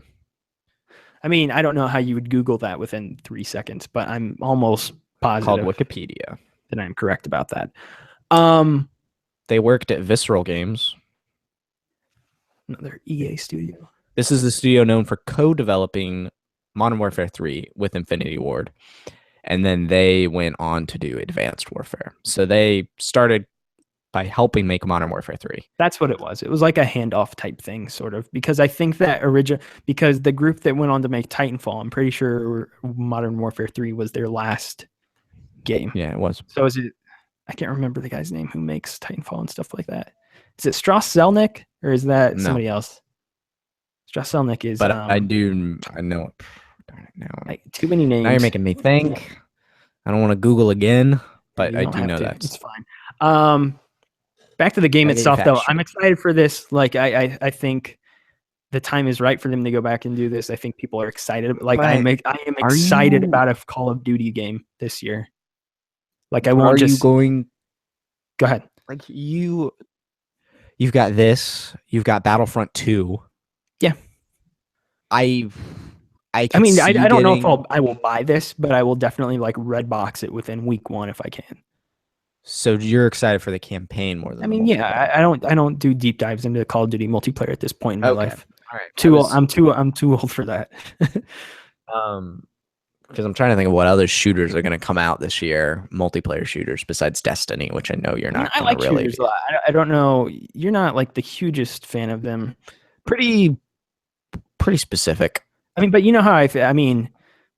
I mean, I don't know how you would Google that within 3 seconds, but I'm almost Called positive Wikipedia. that I'm correct about that. They worked at Visceral Games. Another EA studio. This is the studio known for co-developing Modern Warfare 3 with Infinity Ward. And then they went on to do Advanced Warfare. So they started by helping make Modern Warfare 3. That's what it was. It was like a handoff type thing, sort of, because I think that because the group that went on to make Titanfall, I'm pretty sure Modern Warfare 3 was their last game. Yeah, it was. So is it? I can't remember the guy's name who makes Titanfall and stuff like that. Is it Strauss Zelnick or is that somebody else? Strauss Zelnick is. But I know it. Darn it, now. Too many names. Now you're making me think. I don't want to Google again, but I do know that. It's fine. Back to the game itself, though. I'm excited for this. Like, I think the time is right for them to go back and do this. I think people are excited. Like, I am excited about a Call of Duty game this year. Like, I won't just. Are you going? Go ahead. Like you've got this. You've got Battlefront 2. Yeah. I mean, I don't know if I will buy this, but I will definitely like red box it within week 1 if I can. So you're excited for the campaign more than I mean, yeah, I don't do deep dives into Call of Duty multiplayer at this point in my life. All right. I'm too old for that. Because I'm trying to think of what other shooters are going to come out this year, multiplayer shooters besides Destiny, which I know you're not. I like really shooters a lot. I don't know. You're not like the hugest fan of them. Pretty specific. I mean, but you know how I feel. I mean,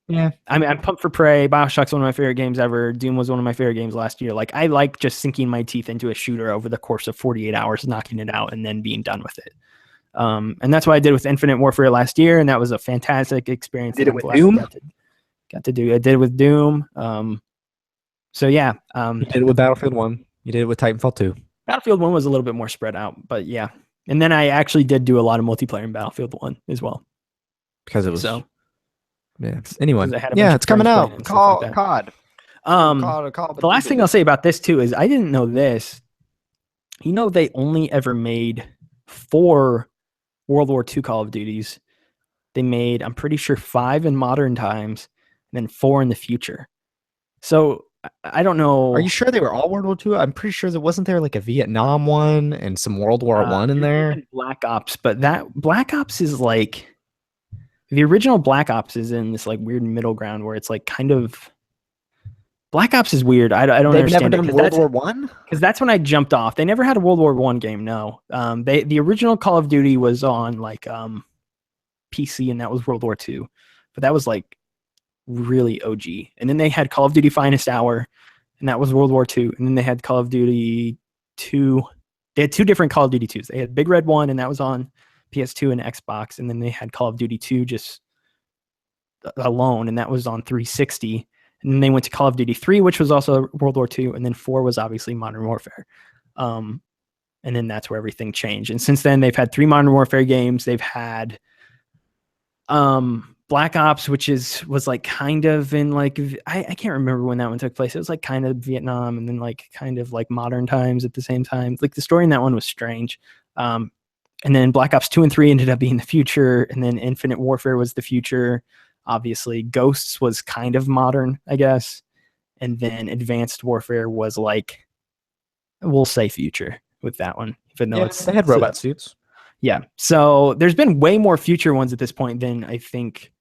yeah. I mean, I'm pumped for Prey. BioShock's one of my favorite games ever. Doom was one of my favorite games last year. Like, I like just sinking my teeth into a shooter over the course of 48 hours, knocking it out, and then being done with it. And that's what I did with Infinite Warfare last year, and that was a fantastic experience. Did it with Doom? Got to do. I did it with Doom. So yeah. You did it with Battlefield 1. You did it with Titanfall 2. Battlefield 1 was a little bit more spread out, but yeah. And then I actually did do a lot of multiplayer in Battlefield 1 as well. Because it was so. Yeah. Anyway, yeah, it's coming out. COD. The last thing I'll say about this too is I didn't know this. You know, they only ever made 4 World War II Call of Duties. They made, I'm pretty sure, 5 in modern times, and then 4 in the future. So I don't know. Are you sure they were all World War II? I'm pretty sure there wasn't there like a Vietnam one and some World War I in there. Black Ops, but that Black Ops is like. The original Black Ops is in this like weird middle ground where it's like kind of Black Ops is weird. I don't understand. They've never done World War I? Because that's when I jumped off. They never had a World War I game. No, the original Call of Duty was on like PC, and that was World War II, but that was like really OG. And then they had Call of Duty Finest Hour, and that was World War II. And then they had Call of Duty 2. They had 2 different Call of Duty 2s. They had Big Red 1, and that was on PS2 and Xbox, and then they had Call of Duty 2 just alone, and that was on 360. And then they went to Call of Duty 3, which was also World War II, and then 4 was obviously Modern Warfare. And then that's where everything changed. And since then, they've had 3 Modern Warfare games. They've had Black Ops, which was like kind of in like, I can't remember when that one took place. It was like kind of Vietnam and then like kind of like modern times at the same time. Like the story in that one was strange. And then Black Ops 2 and 3 ended up being the future. And then Infinite Warfare was the future. Obviously, Ghosts was kind of modern, I guess. And then Advanced Warfare was like, we'll say future with that one. Even though they had robot suits. Yeah. So there's been way more future ones at this point than I think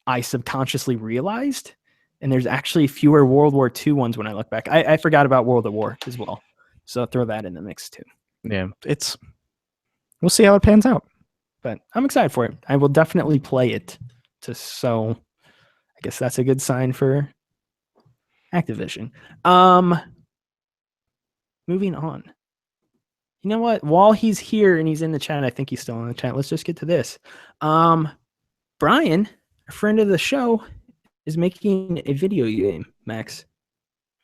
I subconsciously realized. And there's actually fewer World War II ones when I look back. I forgot about World at War as well. So throw that in the mix too. Yeah, we'll see how it pans out. But I'm excited for it. I will definitely play it. So I guess that's a good sign for Activision. Moving on. You know what? While he's here and he's in the chat, I think he's still in the chat. Let's just get to this. Brian, a friend of the show, is making a video game, Max.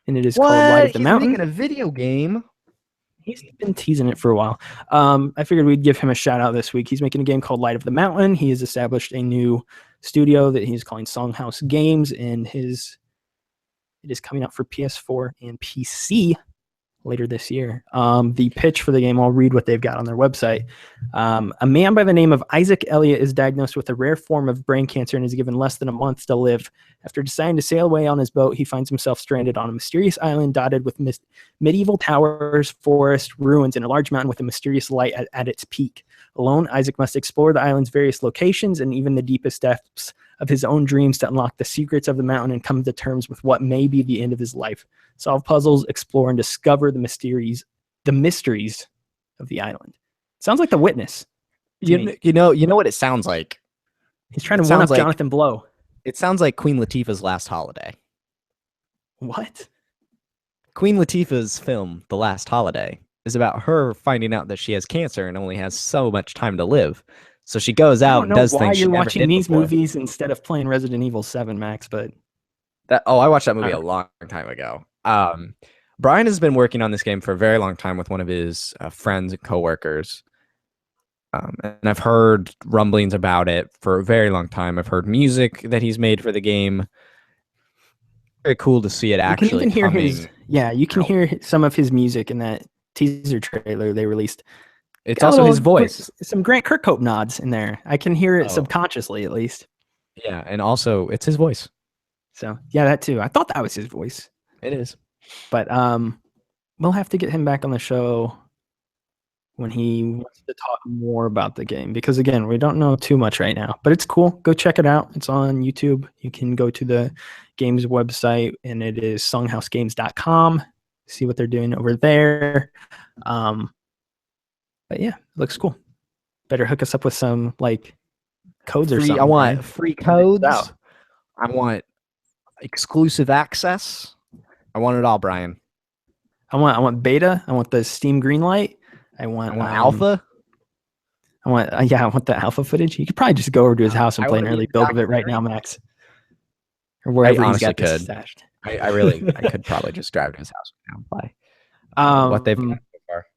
And it is called Light of the Mountain. He's making a video game? He's been teasing it for a while. I figured we'd give him a shout out this week. He's making a game called Light of the Mountain. He has established a new studio that he's calling Songhouse Games, and it is coming out for PS4 and PC later this year. The pitch for the game, I'll read what they've got on their website. A man by the name of Isaac Elliott is diagnosed with a rare form of brain cancer and is given less than a month to live. After deciding to sail away on his boat, he finds himself stranded on a mysterious island dotted with medieval towers, forest, ruins, and a large mountain with a mysterious light at its peak. Alone, Isaac must explore the island's various locations and even the deepest depths of his own dreams to unlock the secrets of the mountain and come to terms with what may be the end of his life. Solve puzzles, explore, and discover the mysteries of the island. Sounds like The Witness. You know what it sounds like? He's trying to one up Jonathan Blow. It sounds like Queen Latifah's Last Holiday. What? Queen Latifah's film, The Last Holiday, is about her finding out that she has cancer and only has so much time to live. So she goes out and does things. I don't know why you're watching these movies instead of playing Resident Evil 7, Max, but... I watched that movie a long time ago. Brian has been working on this game for a very long time with one of his friends and coworkers. And I've heard rumblings about it for a very long time. I've heard music that he's made for the game. Very cool to see it actually coming. You can hear some of his music in that teaser trailer they released. It's also his voice. Some Grant Kirkhope nods in there. I can hear it subconsciously, at least. Yeah, and also it's his voice. So yeah, that too. I thought that was his voice. It is. But we'll have to get him back on the show when he wants to talk more about the game, because again, we don't know too much right now, but it's cool. Go check it out. It's on YouTube. You can go to the game's website, and it is songhousegames.com. See what they're doing over there. But yeah, it looks cool. Better hook us up with some like codes or something. I want free codes. I want exclusive access. I want it all, Brian. I want beta. I want the Steam Greenlight. I want alpha. I want the alpha footage. You could probably just go over to his house and play an early build of it right now, Max. Or wherever he's got this stashed. I could probably just drive to his house now and play. What they've got so far.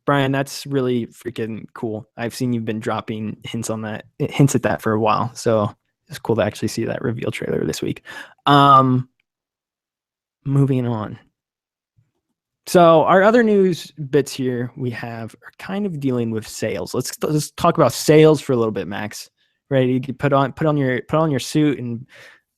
Brian, that's really freaking cool. I've seen you've been dropping hints at that for a while. So it's cool to actually see that reveal trailer this week. Moving on. So our other news bits here we have are kind of dealing with sales. Let's talk about sales for a little bit, Max. Ready to put on your suit and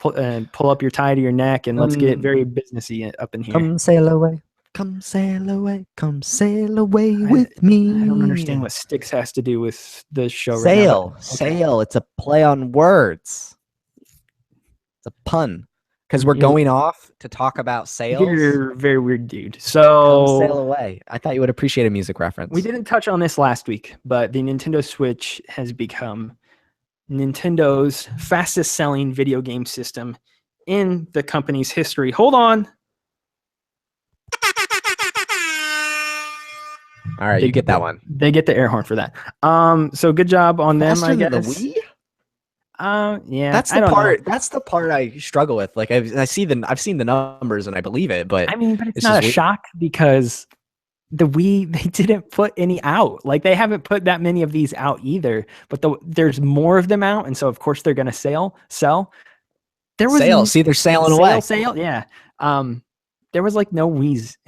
pull up your tie to your neck, and let's get very businessy up in here. Come sail away. Come sail away. Come sail away with me. I don't understand what Styx has to do with the show right now. Sail. It's a play on words. It's a pun. Because we're going off to talk about sales. You're a very weird dude. So come sail away. I thought you would appreciate a music reference. We didn't touch on this last week, but the Nintendo Switch has become Nintendo's fastest selling video game system in the company's history. Hold on. All right, you get that one. They get the air horn for that. So good job on them, I guess. Than the Wii? Yeah, That's I the don't part. know. That's the part I struggle with. Like I've seen the numbers and I believe it, but I mean, but it's it's not just a weird. shock because the Wii they didn't put any out. Like they haven't put that many of these out either. But there's more of them out, and so of course they're gonna sell. There was Sale. See, they're sailing away. sale. Yeah. There was like no Wii's.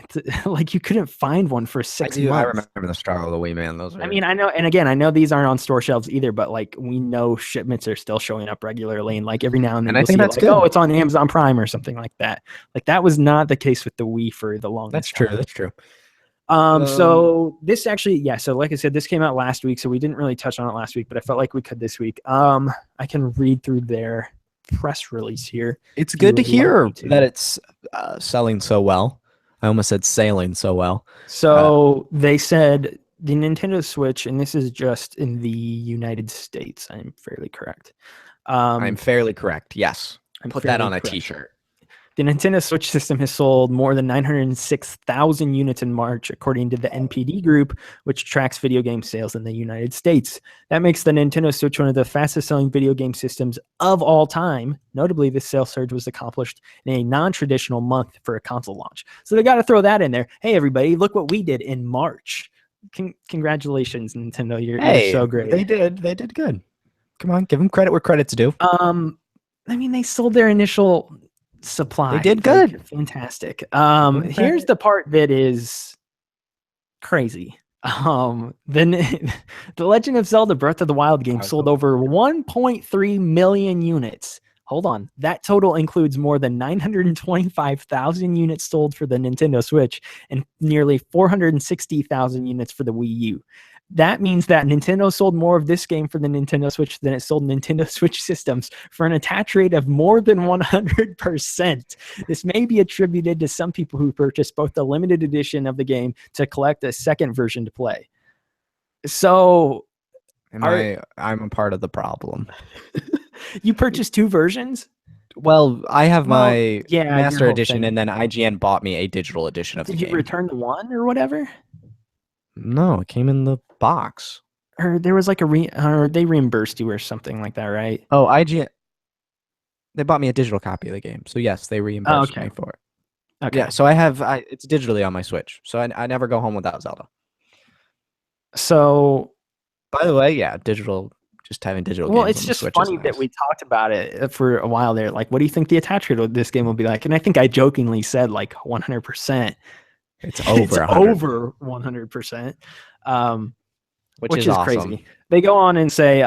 Like you couldn't find one for 6 months. I remember the struggle of the Wii, man. Those are. I mean, I know, and again, I know these aren't on store shelves either, but like we know shipments are still showing up regularly, and like every now and then I you'll think see that's like, good. oh, it's on Amazon Prime or something like that. Like that was not the case with the Wii for the longest That's true. time. That's true. So this actually, yeah. So like I said, this came out last week, so we didn't really touch on it last week, but I felt like we could this week. I can read through their press release here. It's good to hear that it's selling so well. I almost said sailing so well. So they said the Nintendo Switch, and this is just in the United States. I'm fairly correct. I'm fairly correct. Yes. Put that on a correct. t-shirt. The Nintendo Switch system has sold more than 906,000 units in March, according to the NPD Group, which tracks video game sales in the United States. That makes the Nintendo Switch one of the fastest-selling video game systems of all time. Notably, this sales surge was accomplished in a non-traditional month for a console launch. So they got to throw that in there. Hey, everybody, look what we did in March. Congratulations, Nintendo. You're so great. They did good. Come on, give them credit where credit's due. I mean, they sold their initial supply. They did good. Like, fantastic. Here's the part that is crazy. Then the Legend of Zelda Breath of the Wild game sold over 1.3 million units. Hold on. That total includes more than 925,000 units sold for the Nintendo Switch and nearly 460,000 units for the Wii U. That means that Nintendo sold more of this game for the Nintendo Switch than it sold Nintendo Switch systems, for an attach rate of more than 100%. This may be attributed to some people who purchased both the limited edition of the game to collect a second version to play. So, I'm a part of the problem. You purchased two versions? Well, I have my Master Edition, thing. and then IGN bought me a digital edition of the game. Did you return the one or whatever? No, it came in the box. Or there was like or they reimbursed you or something like that, right? Oh, IGN. They bought me a digital copy of the game, so yes, they reimbursed me for it. Okay. Yeah, so it's digitally on my Switch, so I never go home without Zelda. So, by the way, yeah, digital. Just having digital. Well, games it's on just Switch funny nice. that we talked about it for a while there. Like, what do you think the attach rate of this game will be like? And I think I jokingly said like 100%. It's over. It's 100. over 100%. Which is awesome. crazy. They go on and say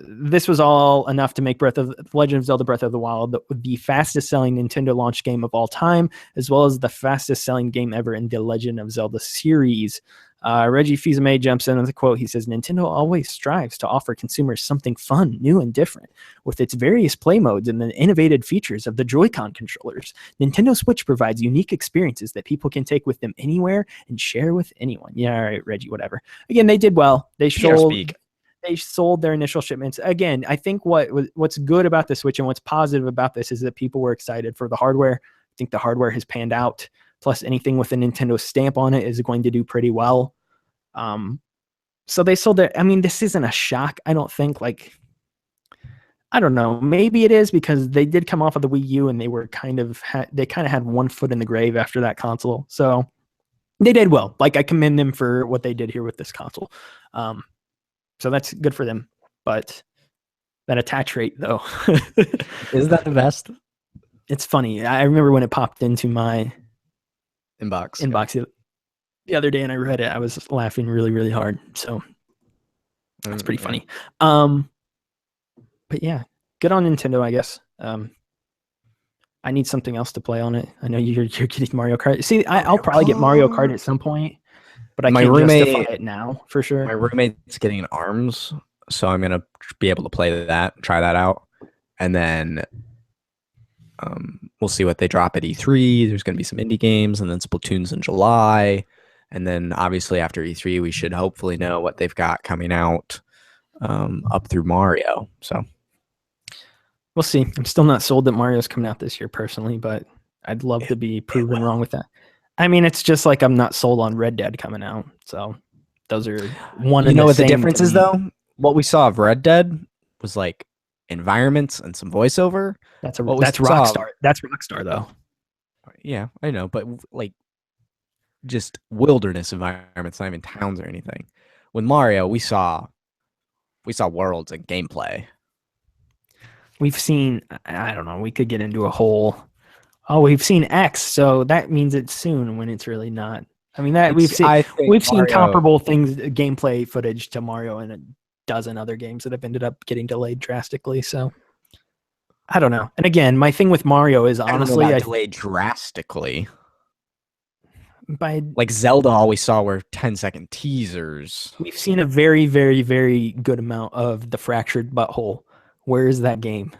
this was all enough to make Legend of Zelda Breath of the Wild the fastest selling Nintendo launch game of all time, as well as the fastest selling game ever in the Legend of Zelda series. Reggie Fils-Aimé jumps in with a quote. He says, Nintendo always strives to offer consumers something fun, new, and different. With its various play modes and the innovative features of the Joy-Con controllers, Nintendo Switch provides unique experiences that people can take with them anywhere and share with anyone. Yeah, all right, Reggie, whatever. Again, they did well. They sold their initial shipments. Again, I think what's good about the Switch and what's positive about this is that people were excited for the hardware. I think the hardware has panned out. Plus, anything with a Nintendo stamp on it is going to do pretty well. So they sold their. I mean, this isn't a shock. I don't think. Like, I don't know. Maybe it is because they did come off of the Wii U and they were kind of had one foot in the grave after that console. So they did well. Like, I commend them for what they did here with this console. So that's good for them. But that attach rate, though, is that the best? It's funny. I remember when it popped into my inbox the other day and I read it, I was laughing really, really hard. So that's pretty funny. But yeah, good on Nintendo, I guess. I need something else to play on it. I know you're getting Mario Kart. See, I'll probably get Mario Kart at some point, but I can't justify it now for sure. My roommate's getting an ARMS, so I'm gonna be able to play that, try that out, and then we'll see what they drop at E3. There's going to be some indie games, and then Splatoon's in July. And then obviously after E3, we should hopefully know what they've got coming out up through Mario. So we'll see. I'm still not sold that Mario's coming out this year personally, but I'd love to be proven wrong with that. I mean, it's just like I'm not sold on Red Dead coming out. So those are one. You know what the difference is though? What we saw of Red Dead was like environments and some voiceover. That's What we that's saw, Rockstar. That's Rockstar though. yeah, I know, but like just wilderness environments, not even towns or anything. With Mario, we saw worlds and gameplay. We've seen, I don't know, we could get into a whole, oh, we've seen X, so that means it's soon when it's really not. I mean, that I think we've seen Mario, comparable things, gameplay footage to Mario and a dozen other games that have ended up getting delayed drastically. So I don't know. And again, my thing with Mario is I don't know honestly, about delayed drastically. by Like Zelda, all we saw were 10-second teasers. we've seen a very, very, very good amount of the fractured butthole. Where is that game?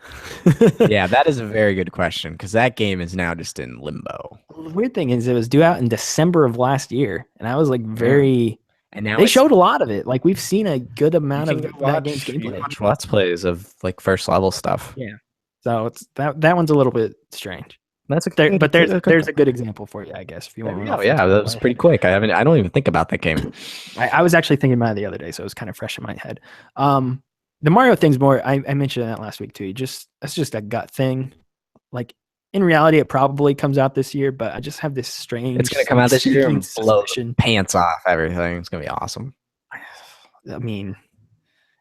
Yeah, that is a very good question because that game is now just in limbo. The weird thing is, it was due out in December of last year, and I was like very. And now They showed a lot of it. Like we've seen a good amount of that game's you can gameplay. watch Let's Plays of like first level stuff. Yeah. So it's that one's a little bit strange. That's a There, good, but there's a good a good example for you, I guess, if you want. yeah, yeah, that was pretty quick. I don't even think about that game. I was actually thinking about it the other day, so it was kind of fresh in my head. The Mario thing's more. I mentioned that last week too. That's just a gut thing. Like in reality, it probably comes out this year, but I just have this strange. It's gonna come out this year and blow suspicion. pants off everything. It's gonna be awesome. I mean,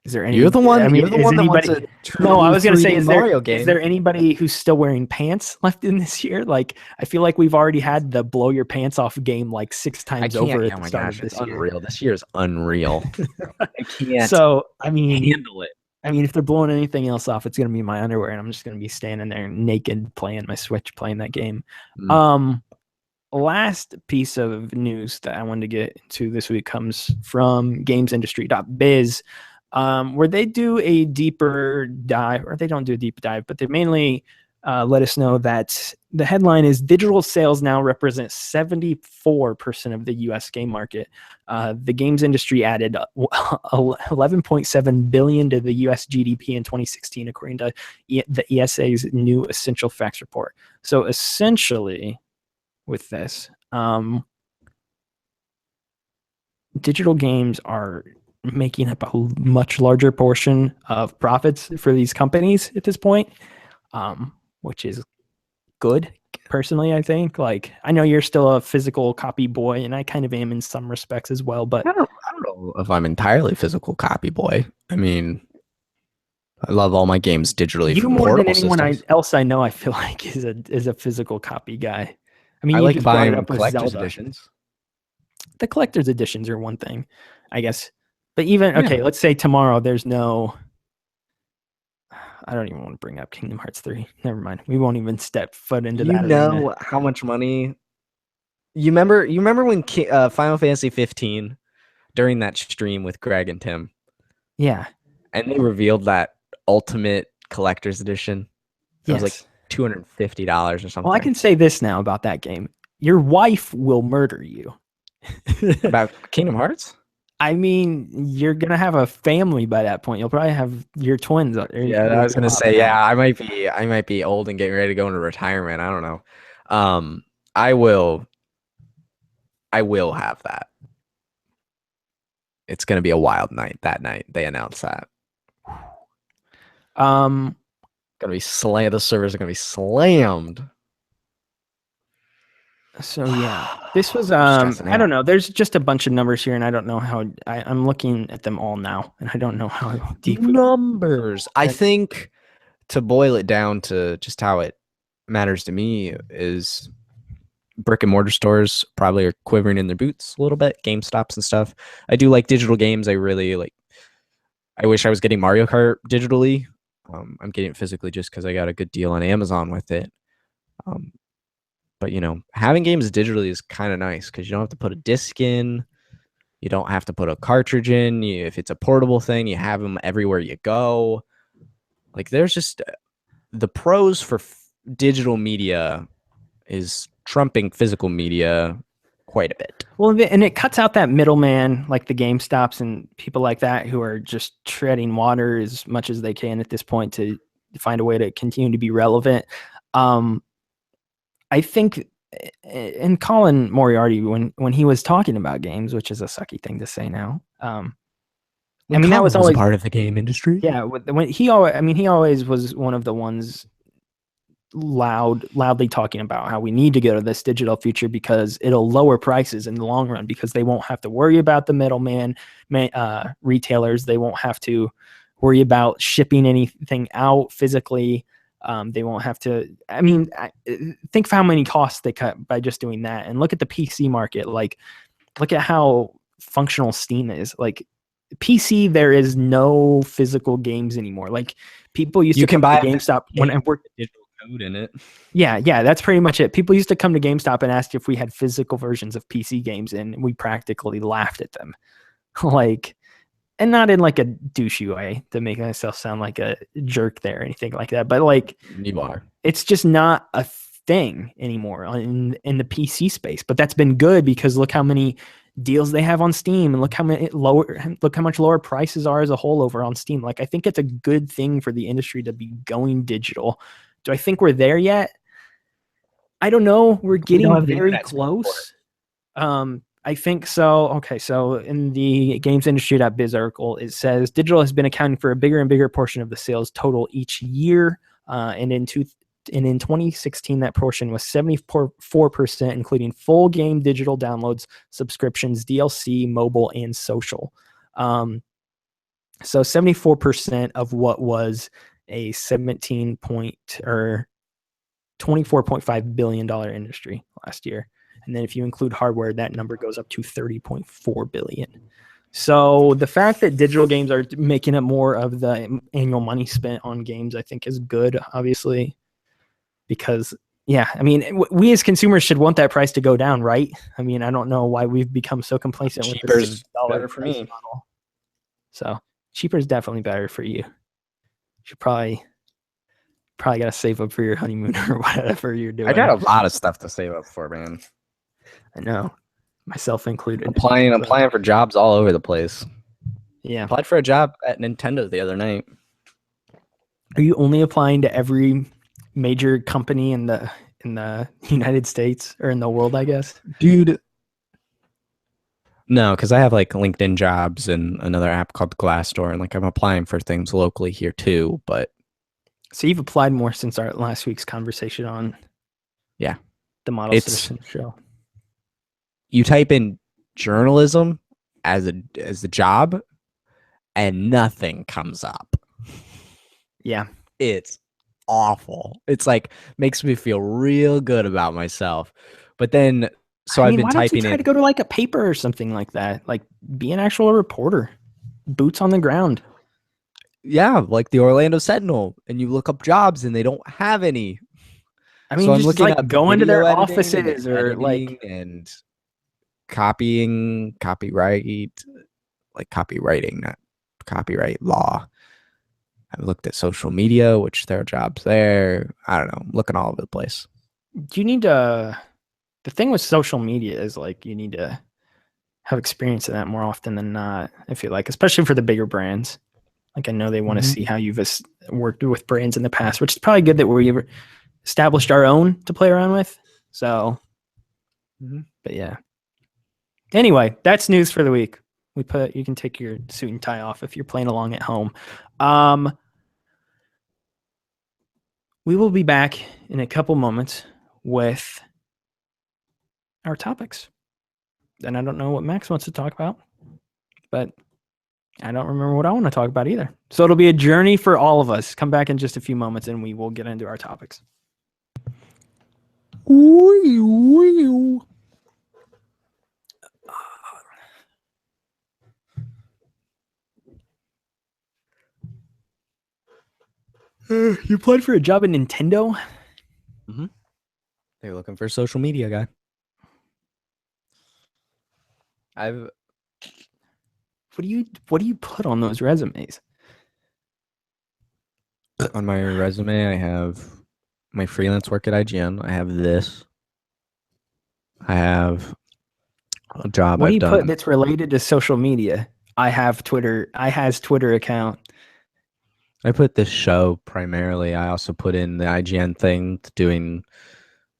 is there any? You're the one. I mean, You're the is one anybody? that wants a true No, I was gonna say, 3D is Mario there game. is there anybody who's still wearing pants left in this year? Like, I feel like we've already had the blow your pants off game like 6 times over at the start of this year. Unreal. This year is unreal. I can't So I mean, handle it. if they're blowing anything else off, it's gonna be my underwear, and I'm just gonna be standing there naked playing my Switch, playing that game. Last piece of news that I wanted to get into this week comes from gamesindustry.biz, where they do a deeper dive, or they don't do a deep dive, but they mainly let us know that the headline is digital sales now represent 74% of the US game market. The games industry added 11.7 billion to the US GDP in 2016, according to the ESA's new Essential Facts report. So essentially, with this, digital games are making up a much larger portion of profits for these companies at this point, which is good. Personally, I think, like, I know you're still a physical copy boy, and I kind of am in some respects as well, but I don't know if I'm entirely physical copy boy. I mean, I love all my games digitally. you more than anyone systems. else I know, I feel like is a physical copy guy. I mean, I you like just brought it buying up with collector's Zelda. editions. The collector's editions are one thing, I guess. But even, okay, let's say tomorrow there's no, I don't even want to bring up Kingdom Hearts 3. Never mind. We won't even step foot into that. You know how much money. You remember when Final Fantasy 15 during that stream with Greg and Tim? Yeah. And they revealed that ultimate collector's edition. It was like $250 or something. Well, I can say this now about that game. Your wife will murder you. About Kingdom Hearts? I mean, you're gonna have a family by that point. You'll probably have your twins. Yeah, I was gonna say, yeah, I might be old and getting ready to go into retirement. I don't know. I will have that. It's gonna be a wild night. That night they announced that. Gonna be slammed. The servers are gonna be slammed. So yeah, this was I don't know. There's just a bunch of numbers here, and I don't know how. I'm looking at them all now, and I don't know how deep numbers. I think to boil it down to just how it matters to me is brick and mortar stores probably are quivering in their boots a little bit. GameStops and stuff. I do like digital games. I really like. I wish I was getting Mario Kart digitally. I'm getting it physically just because I got a good deal on Amazon with it. But you know, having games digitally is kind of nice because you don't have to put a disc in. You don't have to put a cartridge in. If it's a portable thing, you have them everywhere you go. Like, there's just the pros for digital media is trumping physical media quite a bit. Well, and it cuts out that middleman, like the GameStops and people like that who are just treading water as much as they can at this point to find a way to continue to be relevant. I think, and Colin Moriarty, when he was talking about games, which is a sucky thing to say now, I mean, that was always part of the game industry. Yeah, when he always was one of the ones loudly talking about how we need to go to this digital future because it'll lower prices in the long run because they won't have to worry about the middleman retailers. They won't have to worry about shipping anything out physically. They won't have to. I mean, think of how many costs they cut by just doing that. And look at the PC market. Like, look at how functional Steam is. Like, PC, there is no physical games anymore. Like, people used to come to GameStop when I worked. Digital code in it. Yeah, that's pretty much it. People used to come to GameStop and ask if we had physical versions of PC games, and we practically laughed at them. Like, and not in like a douchey way to make myself sound like a jerk there or anything like that, but like, You are. it's just not a thing anymore in the PC space. But that's been good because look how many deals they have on Steam, and look how much lower prices are as a whole over on Steam. Like, I think it's a good thing for the industry to be going digital. Do I think we're there yet? I don't know. We're getting very close. I think so. Okay, so in the gamesindustry.biz article, it says digital has been accounting for a bigger and bigger portion of the sales total each year. And in 2016, that portion was 74%, including full game digital downloads, subscriptions, DLC, mobile, and social. So 74% of what was a $24.5 billion industry last year. And then if you include hardware, that number goes up to 30.4 billion. So the fact that digital games are making up more of the annual money spent on games, I think is good, obviously, because I mean, we as consumers should want that price to go down, right? I mean, I don't know why we've become so complacent with the $6 better for me model. So cheaper is definitely better for you. You should probably got to save up for your honeymoon or whatever you're doing. I got a lot of stuff to save up for, man. I know, myself included. I'm applying for jobs all over the place. Yeah. Applied for a job at Nintendo the other night. Are you only applying to every major company in the United States or in the world, I guess? Dude. No, because I have like LinkedIn jobs and another app called Glassdoor, and like I'm applying for things locally here too, but so you've applied more since our last week's conversation on the Model Citizen show. You type in journalism as a job and nothing comes up. Yeah. It's awful. It's like makes me feel real good about myself. But then I've been typing in. Try to go to like a paper or something like that. Like, be an actual reporter. Boots on the ground. Yeah, like the Orlando Sentinel, and you look up jobs and they don't have any. I mean, so I'm looking like go into their offices or like and copying, copywriting, not copyright law. I've looked at social media, which there are jobs there. I don't know. I'm looking all over the place. You need to. The thing with social media is like you need to have experience in that more often than not. I feel like, especially for the bigger brands. Like, I know they want to see how you've worked with brands in the past, which is probably good that we established our own to play around with. So, but yeah. Anyway, that's news for the week. You can take your suit and tie off if you're playing along at home. We will be back in a couple moments with our topics. And I don't know what Max wants to talk about, but I don't remember what I want to talk about either. So it'll be a journey for all of us. Come back in just a few moments and we will get into our topics. You applied for a job at Nintendo? They're looking for a social media guy. What do you put on those resumes? On my resume, I have my freelance work at IGN. I have this. I have a job. What do you put that's related to social media? I have Twitter. I has Twitter account. I put this show primarily. I also put in the IGN thing, doing,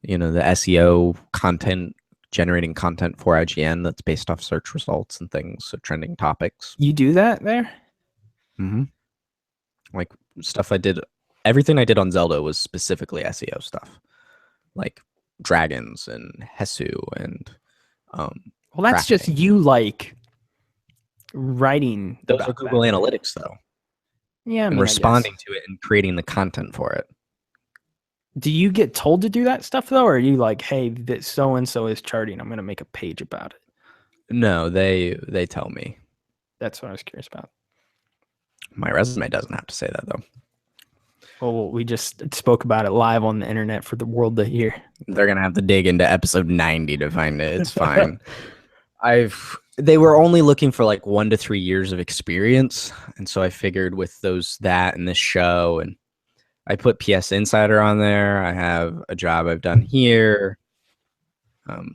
the SEO content generating content for IGN that's based off search results and things, so trending topics. You do that there? Mm-hmm. Like stuff I did, everything I did on Zelda was specifically SEO stuff, like dragons and Hesu and well, that's just crafting. you like writing. Those about are Google that. Analytics though, Yeah, I and mean, responding to it and creating the content for it. Do you get told to do that stuff though, or are you like, hey, that so and so is charting, I'm gonna make a page about it? No, they tell me. That's what I was curious about. My resume doesn't have to say that though. Well, we just spoke about it live on the internet for the world to hear. They're gonna have to dig into episode 90 to find it. It's fine. They were only looking for like 1 to 3 years of experience, and so I figured with that and this show, and I put PS Insider on there. I have a job I've done here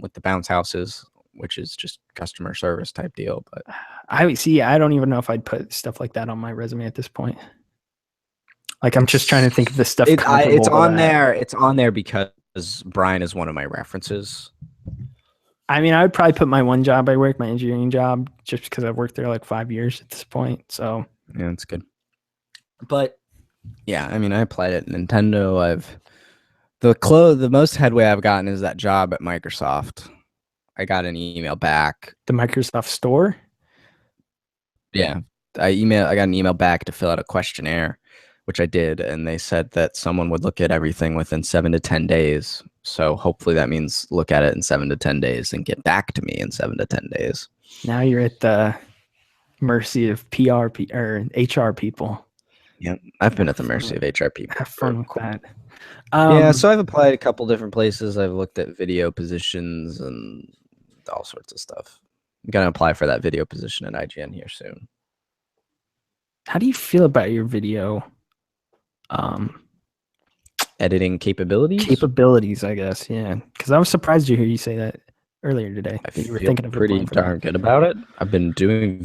with the bounce houses, which is just customer service type deal. But I don't even know if I'd put stuff like that on my resume at this point. Like, I'm just trying to think of the stuff. It's on there. It's on there because Brian is one of my references. I mean, I would probably put my one job I work, my engineering job, just because I've worked there like 5 years at this point. So yeah, it's good. But yeah, I mean, I applied at Nintendo. The most headway I've gotten is that job at Microsoft. I got an email back. The Microsoft Store? Yeah. I got an email back to fill out a questionnaire, which I did, and they said that someone would look at everything within 7 to 10 days. So hopefully that means look at it in 7 to 10 days and get back to me in 7 to 10 days. Now you're at the mercy of or HR people. Yeah, I've been at the mercy of HR people. Have fun with that. Yeah, so I've applied a couple different places. I've looked at video positions and all sorts of stuff. I'm going to apply for that video position at IGN here soon. How do you feel about your video editing capabilities? Capabilities, I guess, yeah. Because I was surprised to hear you say that earlier today. I that you were feel thinking of pretty applying for darn that. good about it. I've been doing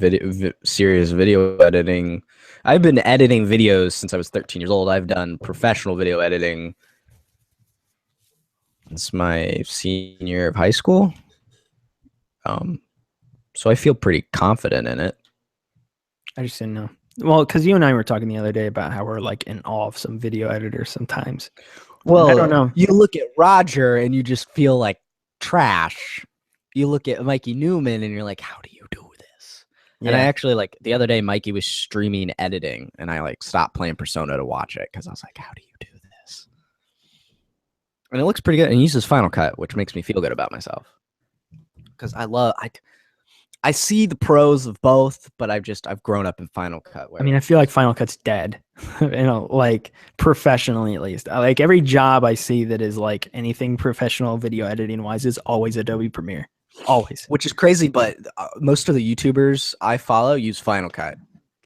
serious video editing. I've been editing videos since I was 13 years old. I've done professional video editing since my senior year of high school. So I feel pretty confident in it. I just didn't know. Well, because you and I were talking the other day about how we're like in awe of some video editors sometimes. Well, I don't know. You look at Roger and you just feel like trash. You look at Mikey Newman and you're like, how do you do this? Yeah. And I actually, like, the other day, Mikey was streaming editing, and I like stopped playing Persona to watch it because I was like, how do you do this? And it looks pretty good. And he uses Final Cut, which makes me feel good about myself. Because I see the pros of both, but I've grown up in Final Cut. I mean, I feel like Final Cut's dead, like professionally at least. Like every job I see that is like anything professional video editing wise is always Adobe Premiere, always. Which is crazy, but most of the YouTubers I follow use Final Cut.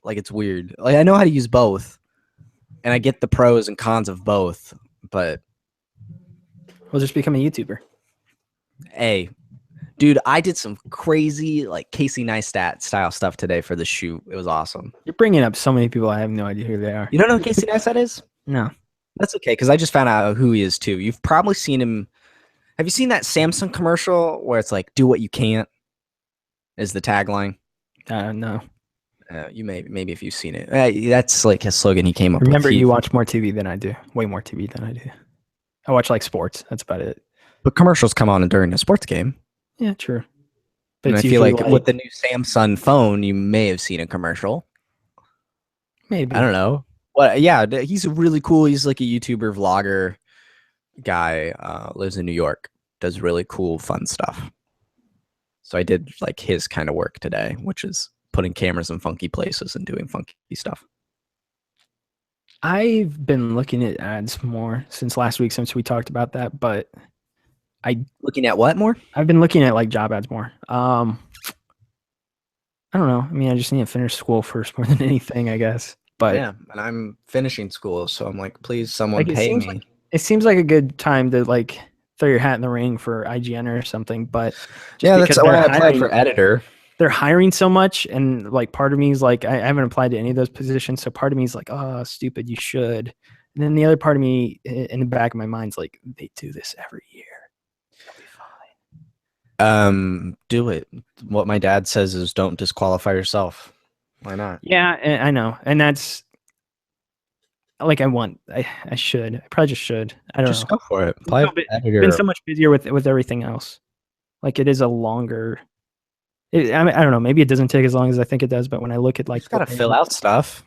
Like, it's weird. Like, I know how to use both, and I get the pros and cons of both, but we'll just become a YouTuber. Hey. Dude, I did some crazy, like, Casey Neistat style stuff today for the shoot. It was awesome. You're bringing up so many people. I have no idea who they are. You don't know who Casey Neistat is? No. That's okay, because I just found out who he is, too. You've probably seen him. Have you seen that Samsung commercial where it's like, do what you can't is the tagline? No. You maybe if you've seen it. That's like his slogan he came up Remember, with. you watch more TV than I do. Way more TV than I do. I watch like sports. That's about it. But commercials come on during a sports game. Yeah, true. But and I feel like with the new Samsung phone, you may have seen a commercial. Maybe. I don't know. Well, yeah, he's really cool. He's like a YouTuber, vlogger guy. Lives in New York. Does really cool, fun stuff. So I did like his kind of work today, which is putting cameras in funky places and doing funky stuff. I've been looking at ads more since last week, since we talked about that, but looking at what more? I've been looking at like job ads more. I don't know. I mean, I just need to finish school first more than anything, I guess. But yeah, and I'm finishing school, so I'm like, please, someone pay me. It seems like a good time to like throw your hat in the ring for IGN or something. But yeah, that's why I applied for editor. They're hiring so much, and like part of me is like, I haven't applied to any of those positions, so part of me is like, oh, stupid, you should. And then the other part of me in the back of my mind is like, they do this every year. Do it. What my dad says is don't disqualify yourself. Why not? Yeah, I know, and that's like I should. I probably just should. I don't Just know. go for it. Been Play so, been editor. so much busier with everything else. Like it is a longer. I mean, I don't know. Maybe it doesn't take as long as I think it does, but when I look at You like just what gotta they fill want, out stuff.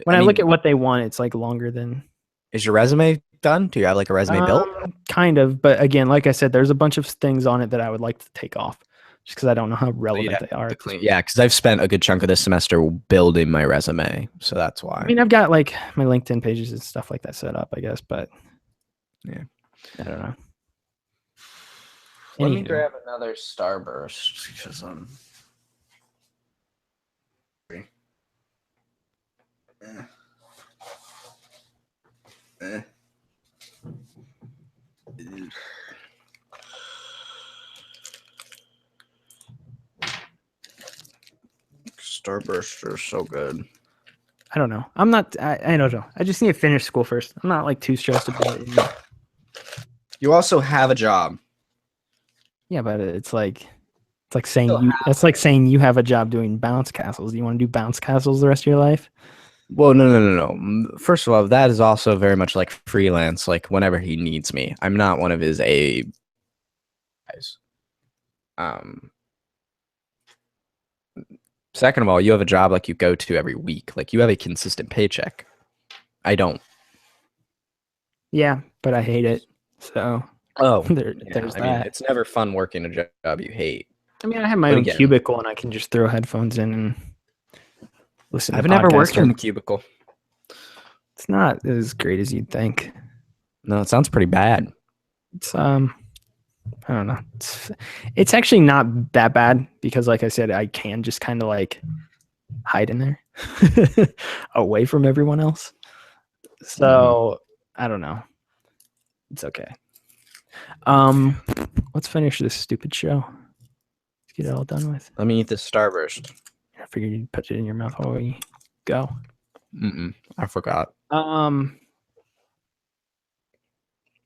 when I look at what they want, it's like longer than Is your resume done? Do you have like a resume built? kind of. But again, like I said, there's a bunch of things on it that I would like to take off, just because I don't know how So you'd relevant have they are. to clean. Yeah, because I've spent a good chunk of this semester building my resume, so that's I why. mean, I've got like my LinkedIn pages and stuff like that set up, I guess, but Yeah. I don't know. Let me Anywho. grab another Starburst because Starbursts are so good. I don't know. I'm not. I don't know. I just need to finish school first. I'm not like too stressed about it. You also have a job. Yeah, but it's like saying you. That's like saying you have a job doing bounce castles. Do you want to do bounce castles the rest of your life? Well, no. First of all, that is also very much like freelance. Like whenever he needs me, I'm not one of his A guys. Second of all, you have a job like you go to every week. Like you have a consistent paycheck. I don't. Yeah, but I hate it. So there's I mean, that. it's never fun working a job you hate. I mean, I have my But own again, cubicle and I can just throw headphones in and listen to I've never worked in podcasts. a cubicle. It's not as great as you'd think. No, it sounds pretty bad. It's I don't know. It's actually not that bad because, like I said, I can just kind of like hide in there, away from everyone else. So I don't know. It's okay. Let's finish this stupid show. Let's get it all done with. Let me eat this Starburst. I figured you'd put it in your mouth while we go. I forgot.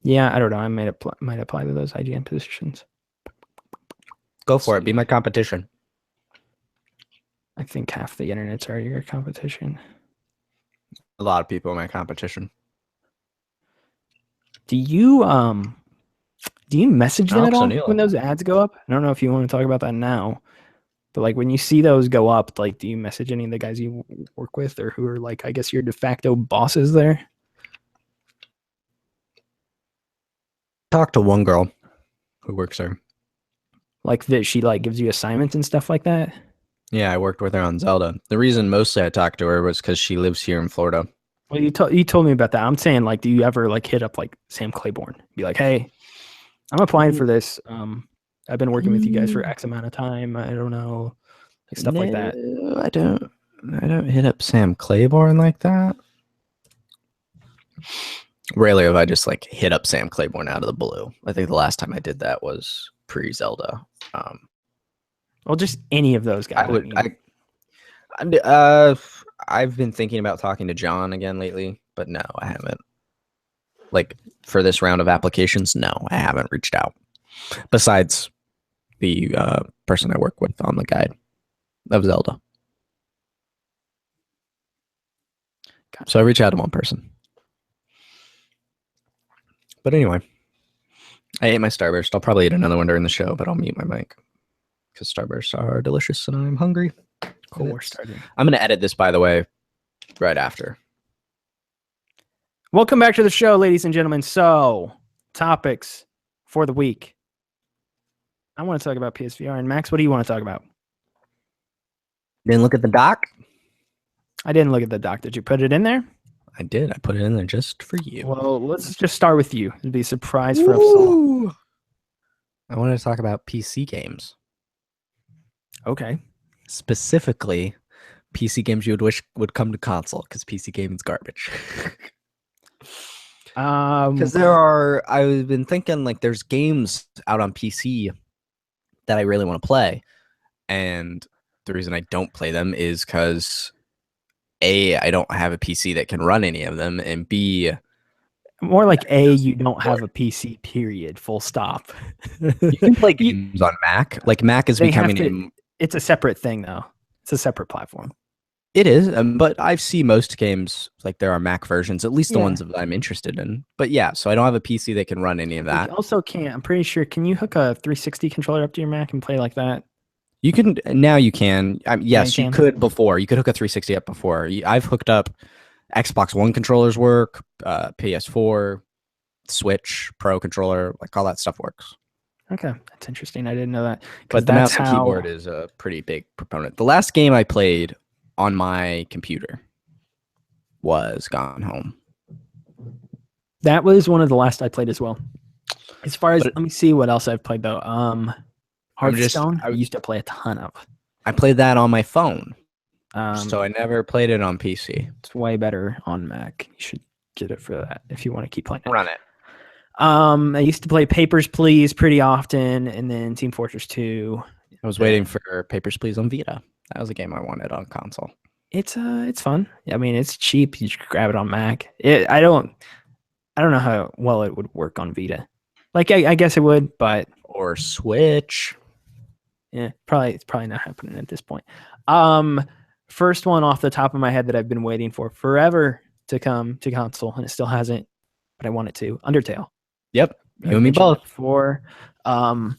Yeah, I don't know. I might apply to those IGN positions. Go for it. Be my competition. I think half the internet's already your competition. A lot of people in my competition. Do you message them at all O'Neal. when those ads go up? I don't know if you want to talk about that now, but like when you see those go up, like do you message any of the guys you work with or who are like, I guess your de facto bosses there? Talk to one girl who works there. Like that she like gives you assignments and stuff like that? Yeah, I worked with her on Zelda. The reason mostly I talked to her was because she lives here in Florida. Well, you told me about that. I'm saying like, do you ever like hit up like Sam Claiborne? Be like, hey, I'm applying for this. I've been working with you guys for X amount of time. I don't know, like stuff like that. I don't hit up Sam Claiborne like that. Rarely have I just like hit up Sam Claiborne out of the blue. I think the last time I did that was pre-Zelda. Well, just any of those guys. I've been thinking about talking to John again lately, but no, I haven't. Like for this round of applications, no, I haven't reached out. Besides the person I work with on the guide of Zelda. So I reach out to one person. But anyway, I ate my Starburst. I'll probably eat another one during the show, but I'll mute my mic because Starbursts are delicious and I'm hungry. Cool, we're starting. I'm going to edit this, by the way, right after. Welcome back to the show, ladies and gentlemen. So, topics for the week. I want to talk about PSVR. And Max, what do you want to talk about? Didn't look at the doc? I didn't look at the doc. Did you put it in there? I did. I put it in there just for you. Well, let's just start with you. It'd be a surprise for us all. I wanted to talk about PC games. Okay. Specifically, PC games you would wish would come to console because PC gaming's garbage. Because I've been thinking like there's games out on PC that I really want to play. And the reason I don't play them is because A, I don't have a PC that can run any of them. And B, More like you don't have a PC, period, full stop. You can play You- games on Mac. Like Mac is they have becoming to, it's a separate thing though. It's a separate platform. It is, but I see most games like there are Mac versions, at least the Yeah. ones that I'm interested in. But yeah, so I don't have a PC that can run any of that. You also can't, I'm pretty sure, can you hook a 360 controller up to your Mac and play like that? You can now. You can. Yes, you you can. could before. You could hook a 360 up before. I've hooked up Xbox One controllers work, PS4, Switch Pro controller, like all that stuff works. Okay, that's interesting. I didn't know that. But the mouse and keyboard is a pretty big proponent. The last game I played on my computer was Gone Home. That was one of the last I played as well. As far as, let me see what else I've played though. Hearthstone, I used to play a ton of. I played that on my phone. So I never played it on PC. It's way better on Mac. You should get it for that if you want to keep playing it. Run it. I used to play Papers, Please pretty often, and then Team Fortress 2. I was waiting for Papers, Please on Vita. That was a game I wanted on console. It's fun. I mean, it's cheap. You just grab it on Mac. I don't know how well it would work on Vita. Like I guess it would, but or Switch. Yeah, it's probably not happening at this point. First one off the top of my head that I've been waiting for forever to come to console, and it still hasn't, but I want it to. Undertale. Yep, you and me both. Before, I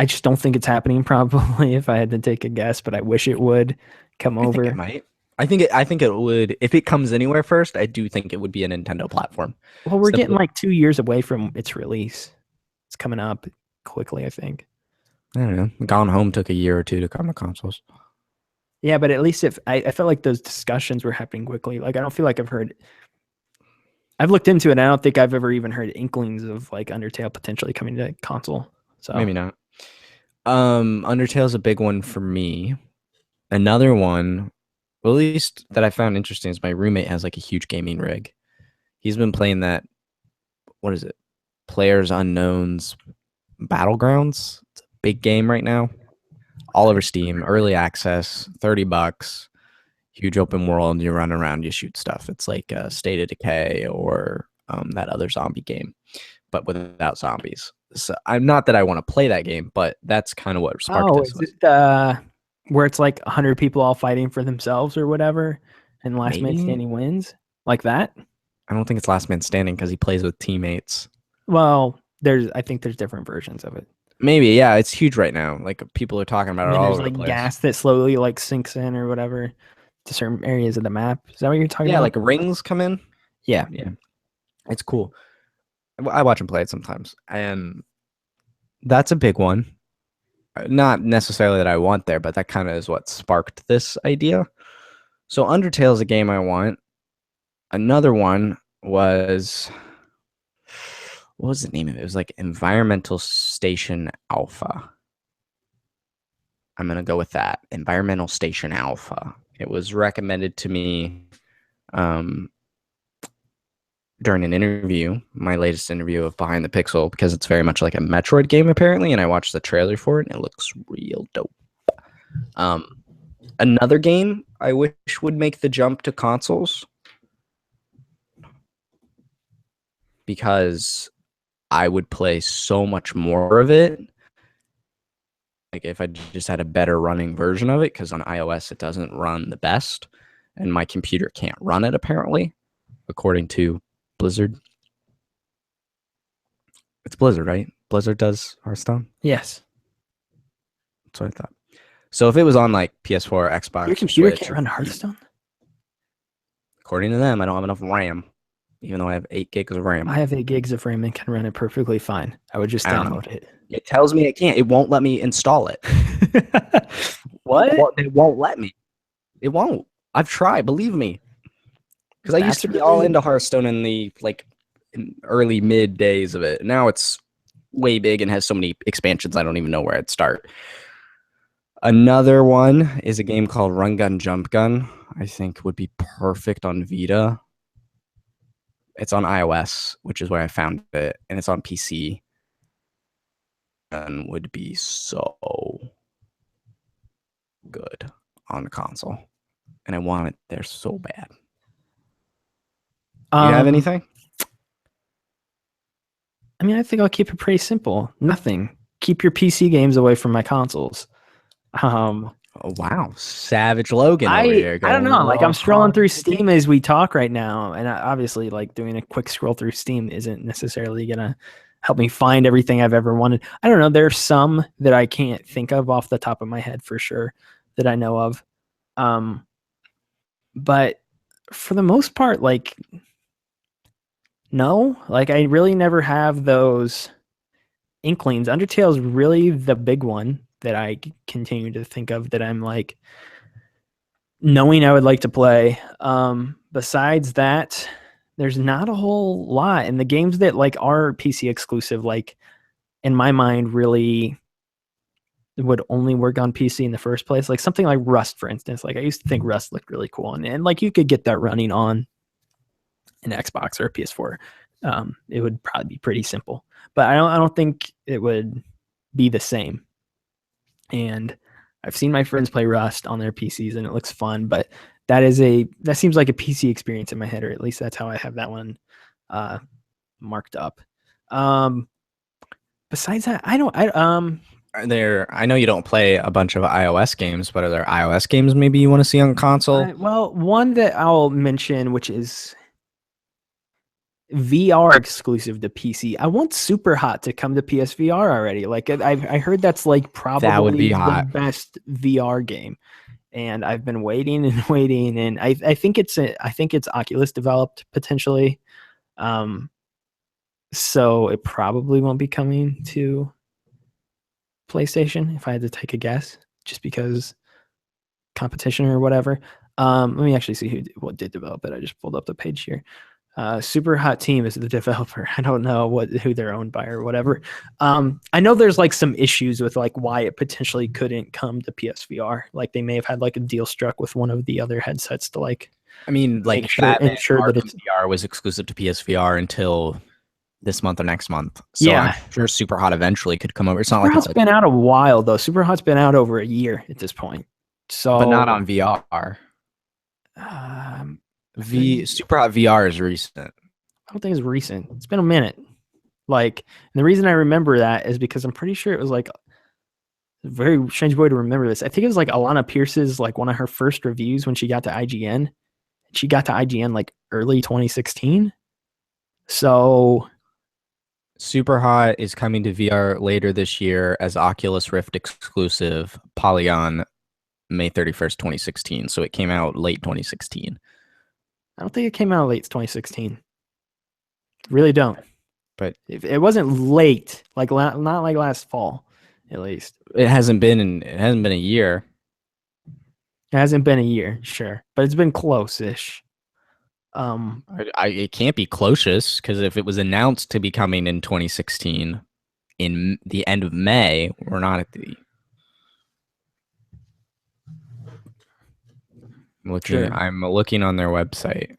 just don't think it's happening. Probably, if I had to take a guess, but I wish it would come over. Think it might. I think it would. If it comes anywhere first, I do think it would be a Nintendo platform. Well, we're getting like 2 years away from its release. It's coming up quickly, I think. I don't know. Gone Home took a year or two to come to consoles. Yeah, but at least if I felt like those discussions were happening quickly. Like I don't feel like I've looked into it. And I don't think I've ever even heard inklings of like Undertale potentially coming to console. So maybe not. Undertale's a big one for me. Another one, well, at least that I found interesting, is my roommate has like a huge gaming rig. He's been playing that. What is it? Players Unknown's Battlegrounds. It's a big game right now. All over Steam, early access, $30, huge open world. You run around, you shoot stuff. It's like State of Decay or that other zombie game, but without zombies. So I'm not that I want to play that game, but that's kind of what sparked this. Is it where it's like 100 people all fighting for themselves or whatever, and last man standing wins? Like that? I don't think it's last man standing because he plays with teammates. Well, I think there's different versions of it. Maybe, yeah, it's huge right now. Like people are talking about it all over the place. There's like gas that slowly like sinks in or whatever to certain areas of the map. Is that what you're talking about? Yeah, like rings come in. Yeah. It's cool. I watch him play it sometimes, and that's a big one. Not necessarily that I want there, but that kind of is what sparked this idea. So Undertale is a game I want. Another one was, what was the name of it? It was like Environmental Station Alpha. I'm going to go with that. Environmental Station Alpha. It was recommended to me during an interview, my latest interview of Behind the Pixel, because it's very much like a Metroid game apparently, and I watched the trailer for it and it looks real dope. Another game I wish would make the jump to consoles, because I would play so much more of it, like if I just had a better running version of it, because on iOS it doesn't run the best and my computer can't run it apparently, according to Blizzard. It's Blizzard, right? Blizzard does Hearthstone? Yes. That's what I thought. So if it was on like PS4, Xbox, your computer Switch, can't run Hearthstone? According to them, I don't have enough RAM, even though I have 8 gigs of RAM. I have 8 gigs of RAM and can run it perfectly fine. I would just download it. It tells me it can't. It won't let me install it. What? It won't let me. It won't. I've tried, believe me. Because I used to be all into Hearthstone in the early mid days of it. Now it's way big and has so many expansions I don't even know where I'd start. Another one is a game called Run Gun Jump Gun. I think would be perfect on Vita. It's on iOS, which is where I found it, and it's on PC. And would be so good on the console. And I want it there so bad. Do you have anything? I mean, I think I'll keep it pretty simple. Nothing. Keep your PC games away from my consoles. Oh, wow, Savage Logan over here. I don't Going a know. Like I'm little scrolling hard through with the Steam game. as we talk right now, and obviously, like doing a quick scroll through Steam isn't necessarily gonna help me find everything I've ever wanted. I don't know. There's some that I can't think of off the top of my head for sure that I know of. But for the most part, like no, like I really never have those inklings. Undertale is really the big one that I continue to think of that I'm like knowing I would like to play. Besides that, there's not a whole lot. And the games that like are PC exclusive, like in my mind, really would only work on PC in the first place. Like something like Rust, for instance. Like I used to think Rust looked really cool, and like you could get that running on an Xbox or a PS4. It would probably be pretty simple, but I don't think it would be the same. And I've seen my friends play Rust on their PCs and it looks fun, but that seems like a PC experience in my head, or at least that's how I have that one marked up. Besides that, I know you don't play a bunch of iOS games, but are there iOS games maybe you want to see on console? Well, one that I'll mention, which is VR exclusive to PC. I want Super Hot to come to PSVR already. Like I heard that's like That would be probably the hot. best VR game, and I've been waiting and waiting, and I think it's Oculus developed potentially, so it probably won't be coming to PlayStation if I had to take a guess, just because competition or whatever. Let me actually see what did develop it. I just pulled up the page here. Super Hot Team is the developer. I don't know who they're owned by or whatever. I know there's like some issues with like why it potentially couldn't come to PSVR. Like they may have had like a deal struck with one of the other headsets to like. I mean, like ensure that it's VR was exclusive to PSVR until this month or next month. So yeah. I'm sure Super Hot eventually could come over. It's not Super like Hot's been out a while though. Super Hot's been out over a year at this point. So, but not on VR. Super Hot VR is recent. I don't think it's recent. It's been a minute. Like, and the reason I remember that is because I'm pretty sure it was like a very strange way to remember this. I think it was like Alana Pierce's like one of her first reviews when she got to IGN. She got to IGN like early 2016. So Super Hot is coming to VR later this year as Oculus Rift exclusive Polygon May 31st, 2016. So it came out late 2016. I don't think it came out late 2016. Really don't. But it wasn't late, like not like last fall, at least. It hasn't been a year. It hasn't been a year, sure, but it's been close-ish. It can't be closest because if it was announced to be coming in 2016, in the end of May, we're not at the. I'm looking on their website.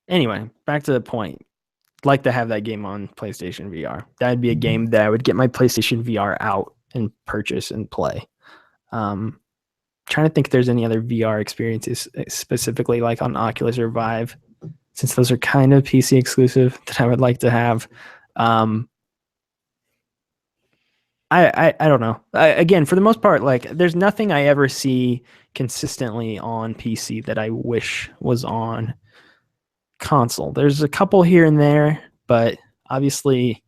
Anyway, back to the point. I'd like to have that game on PlayStation VR. That'd be a game that I would get my PlayStation VR out and purchase and play. Trying to think if there's any other VR experiences specifically like on Oculus or Vive, since those are kind of PC exclusive, that I would like to have. I don't know. Again, for the most part, like there's nothing I ever see consistently on PC that I wish was on console. There's a couple here and there, but obviously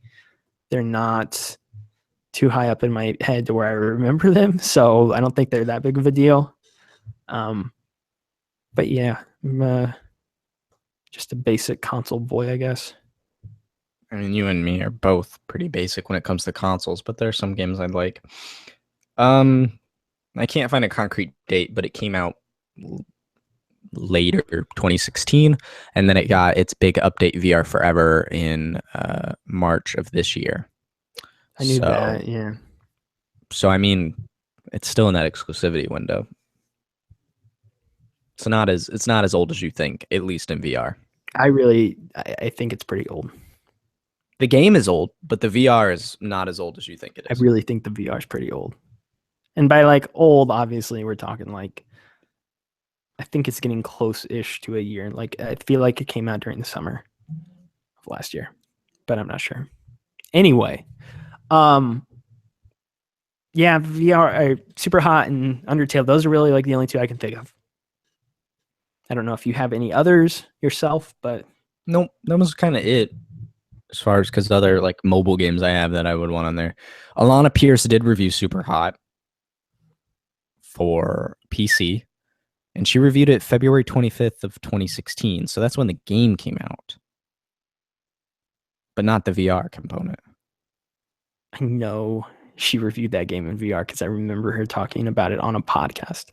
they're not too high up in my head to where I remember them, so I don't think they're that big of a deal. But yeah, I'm just a basic console boy, I guess. I mean, you and me are both pretty basic when it comes to consoles, but there are some games I'd like. I can't find a concrete date, but it came out later 2016, and then it got its big update VR Forever in March of this year. I knew that, yeah. So I mean, it's still in that exclusivity window. It's not as old as you think, at least in VR. I think it's pretty old. The game is old, but the VR is not as old as you think it is. I really think the VR is pretty old. And by like old, obviously we're talking like I think it's getting close-ish to a year. Like I feel like it came out during the summer of last year, but I'm not sure. Anyway, yeah, VR, Super Hot and Undertale. Those are really like the only two I can think of. I don't know if you have any others yourself, but nope, that was kind of it as far as because other like mobile games I have that I would want on there. Alana Pierce did review Super Hot for PC, and she reviewed it February 25th of 2016. So that's when the game came out, but not the VR component. I know she reviewed that game in VR because I remember her talking about it on a podcast.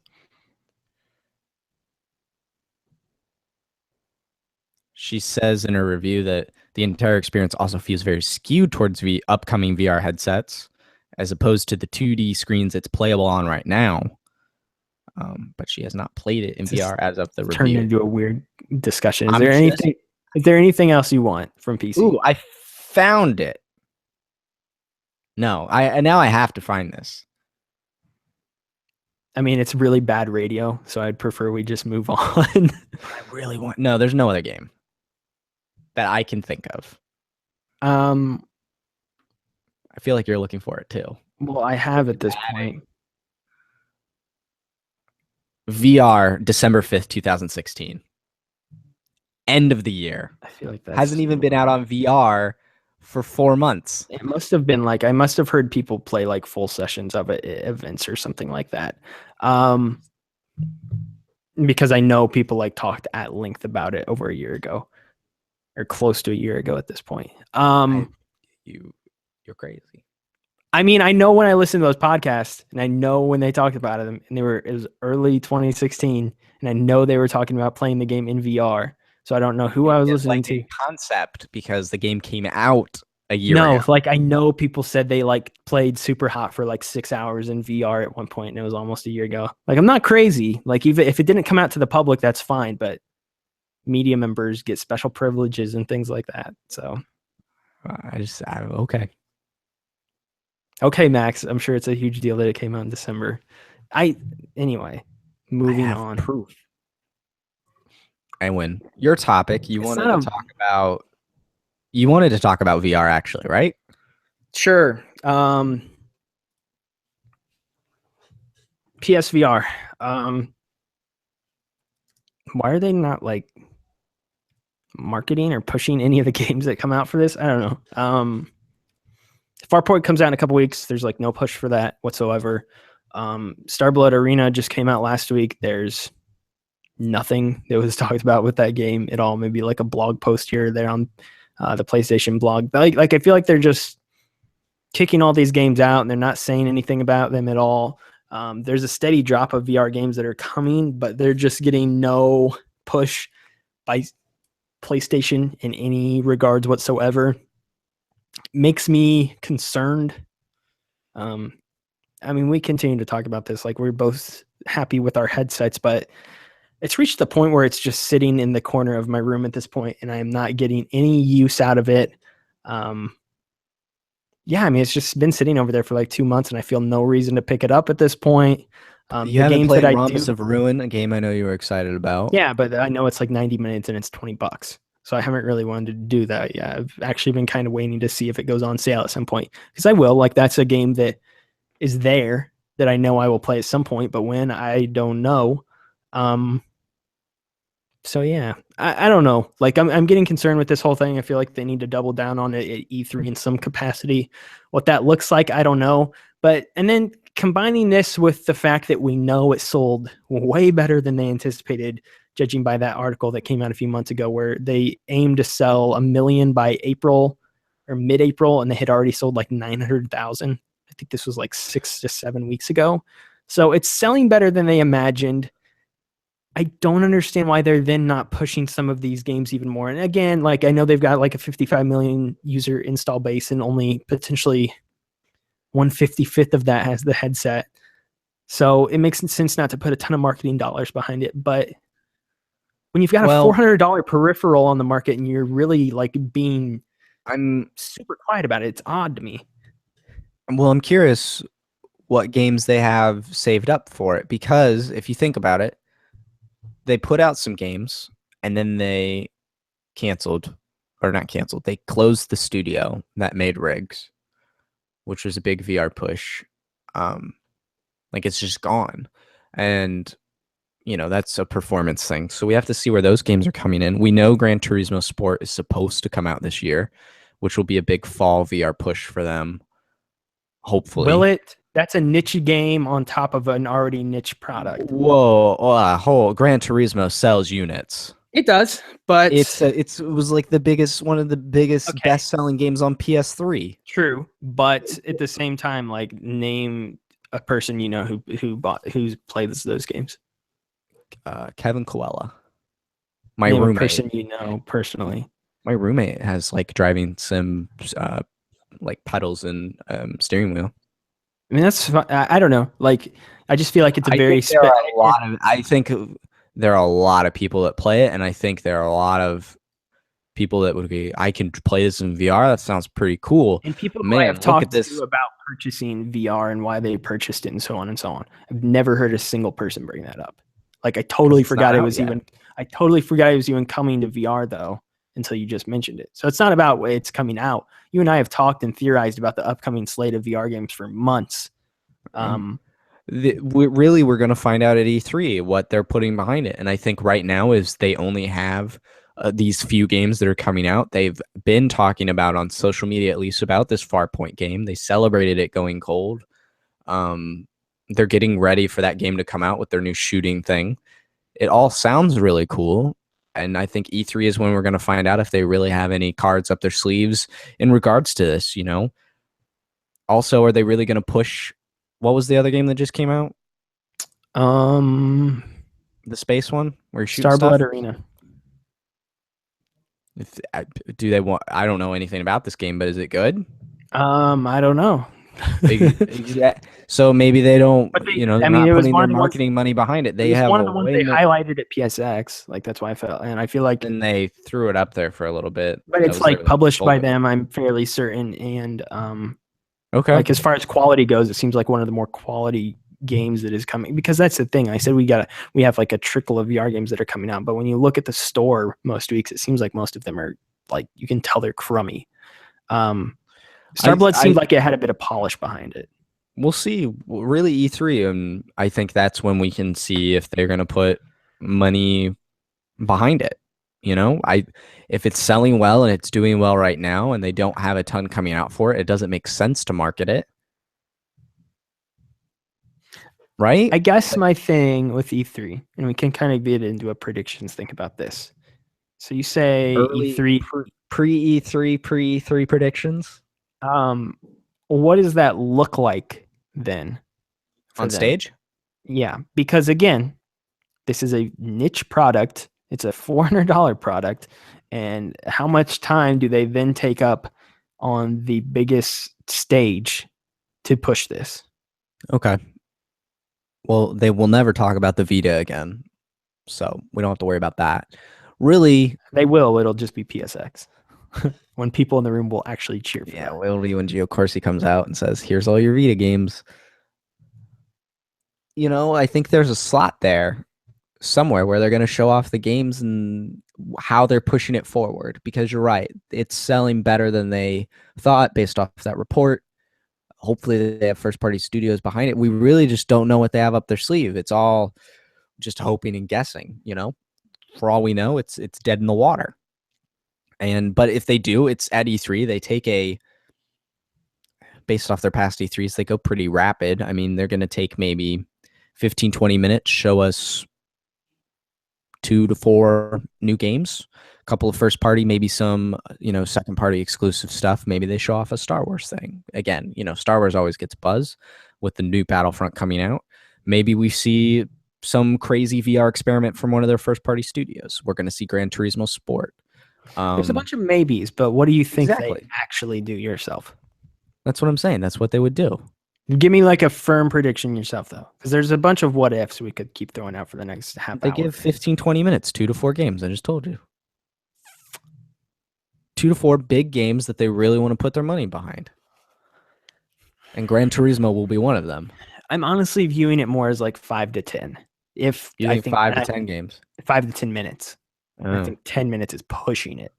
She says in her review that the entire experience also feels very skewed towards the upcoming VR headsets, as opposed to the 2D screens it's playable on right now. But she has not played it in VR as of the Turned review. into a weird discussion. Is there anything else you want from PC? Ooh, I found it. No, now I have to find this. I mean, it's really bad radio, so I'd prefer we just move on. I really want. No, there's no other game that I can think of. I feel like you're looking for it too. Well, I have at this point. VR, December 5th, 2016. End of the year. I feel like that hasn't even been out on VR for 4 months. It must have been like I must have heard people play like full sessions of it at events or something like that. Because I know people like talked at length about it over a year ago, or close to a year ago at this point. You're crazy. I mean, I know when I listened to those podcasts, and I know when they talked about it, and it was early 2016, and I know they were talking about playing the game in VR. So I don't know who I was listening to. Concept because the game came out a year ago. No, like I know people said they like played Super Hot for like 6 hours in VR at one point, and it was almost a year ago. Like I'm not crazy. Like even if it didn't come out to the public, that's fine. But media members get special privileges and things like that. So okay. Okay, Max. I'm sure it's a huge deal that it came out in December. Anyway, moving on. Proof. I win. Your topic. You wanted to talk about VR actually, right? Sure. PSVR. Why are they not like marketing or pushing any of the games that come out for this? I don't know. Farpoint comes out in a couple weeks. There's like no push for that whatsoever. Starblood Arena just came out last week. There's nothing that was talked about with that game at all. Maybe like a blog post here or there on the PlayStation blog. But like I feel like they're just kicking all these games out and they're not saying anything about them at all. There's a steady drop of VR games that are coming, but they're just getting no push by PlayStation in any regards whatsoever. Makes me concerned. I mean, we continue to talk about this. Like we're both happy with our headsets, but it's reached the point where it's just sitting in the corner of my room at this point, and I am not getting any use out of it. Yeah, I mean, it's just been sitting over there for like 2 months, and I feel no reason to pick it up at this point. You haven't played Rhombus of Ruin, a game I know you were excited about. Yeah, but I know it's like 90 minutes and it's $20. So I haven't really wanted to do that. Yeah, I've actually been kind of waiting to see if it goes on sale at some point. Because I will. Like, that's a game that is there that I know I will play at some point, but when, I don't know. So yeah, I don't know. Like I'm getting concerned with this whole thing. I feel like they need to double down on it at E3 in some capacity. What that looks like, I don't know. But and then combining this with the fact that we know it sold way better than they anticipated, judging by that article that came out a few months ago, where they aimed to sell 1 million by April or mid-April, and they had already sold like 900,000. I think this was like 6 to 7 weeks ago. So it's selling better than they imagined. I don't understand why they're then not pushing some of these games even more. And again, like I know they've got like a 55 million user install base and only potentially 1/55 of that has the headset. So it makes sense not to put a ton of marketing dollars behind it. But when you've got a $400 peripheral on the market and you're really like I'm super quiet about it, it's odd to me. Well, I'm curious what games they have saved up for it, because if you think about it, they put out some games and then they canceled, or not canceled. They closed the studio that made rigs, which was a big VR push. Like it's just gone, and that's a performance thing. So we have to see where those games are coming in. We know Gran Turismo Sport is supposed to come out this year, which will be a big fall VR push for them. Hopefully. Will it? That's a niche game on top of an already niche product. Whoa, whole Gran Turismo sells units. It does, but it was like one of the biggest Okay. best-selling games on PS3. True, but at the same time, like name a person who's played those games. Kevin Coella. Name a person personally. My roommate has like driving sim, like pedals and steering wheel. I mean, that's I don't know. Like, I just feel like it's a very. I think there are a lot of people that play it, and I think there are a lot of people that would be. I can play this in VR. That sounds pretty cool. And people who I have talked to about purchasing VR and why they purchased it and so on and so on. I've never heard a single person bring that up. Like, I totally forgot it was even. I totally forgot it was even coming to VR though until you just mentioned it. So it's not about it's coming out. You and I have talked and theorized about the upcoming slate of VR games for months. We're going to find out at E3 what they're putting behind it. And I think right now is they only have these few games that are coming out. They've been talking about on social media, at least, about this Farpoint game. They celebrated it going cold. They're getting ready for that game to come out with their new shooting thing. It all sounds really cool. And I think E3 is when we're going to find out if they really have any cards up their sleeves in regards to this, Also, are they really going to push? What was the other game that just came out? The space one where you shoot Starblood Arena. Do they want? I don't know anything about this game, but is it good? I don't know. So maybe they don't. They're not it was putting their marketing money behind it. They have one of the ones they highlighted at PSX. Like that's why I felt, and I feel like. And they threw it up there for a little bit. But it's like published by them. I'm fairly certain, and okay. Like as far as quality goes, it seems like one of the more quality games that is coming, because that's the thing. I said we have like a trickle of VR games that are coming out, but when you look at the store most weeks, it seems like most of them are like, you can tell they're crummy. Starblood seemed like it had a bit of polish behind it. We'll see. Really, E3, and I think that's when we can see if they're going to put money behind it. If it's selling well and it's doing well right now, and they don't have a ton coming out for it, it doesn't make sense to market it. Right? I guess my thing with E3, and we can kind of get into a predictions, think about this. So you say E3, pre-E3 predictions? What does that look like then? On stage? Yeah, because again, this is a niche product. It's a $400 product. And how much time do they then take up on the biggest stage to push this? Okay. Well, they will never talk about the Vita again, so we don't have to worry about that. Really, they will. It'll just be PSX. When people in the room will actually cheer for that. Yeah, it'll be when Gio Corsi comes out and says, "Here's all your Vita games." I think there's a slot there somewhere where they're going to show off the games and how they're pushing it forward, because you're right. It's selling better than they thought based off that report. Hopefully they have first-party studios behind it. We really just don't know what they have up their sleeve. It's all just hoping and guessing, For all we know, it's dead in the water. But if they do, it's at E3. They take based off their past E3s, they go pretty rapid. I mean, they're going to take maybe 15, 20 minutes, show us 2 to 4 new games, a couple of first party, maybe some, second party exclusive stuff. Maybe they show off a Star Wars thing. Again, Star Wars always gets buzz with the new Battlefront coming out. Maybe we see some crazy VR experiment from one of their first party studios. We're going to see Gran Turismo Sport. There's a bunch of maybes, but what do you think they actually do yourself? That's what I'm saying. That's what they would do. Give me like a firm prediction yourself, though, because there's a bunch of what ifs we could keep throwing out for the next half hour. They give 15, 20 minutes, 2 to 4 games. I just told you. 2 to 4 big games that they really want to put their money behind. And Gran Turismo will be one of them. I'm honestly viewing it more as like 5 to 10. If You I think think 5 to that 10 games? 5 to 10 minutes. I Oh. think 10 minutes is pushing it.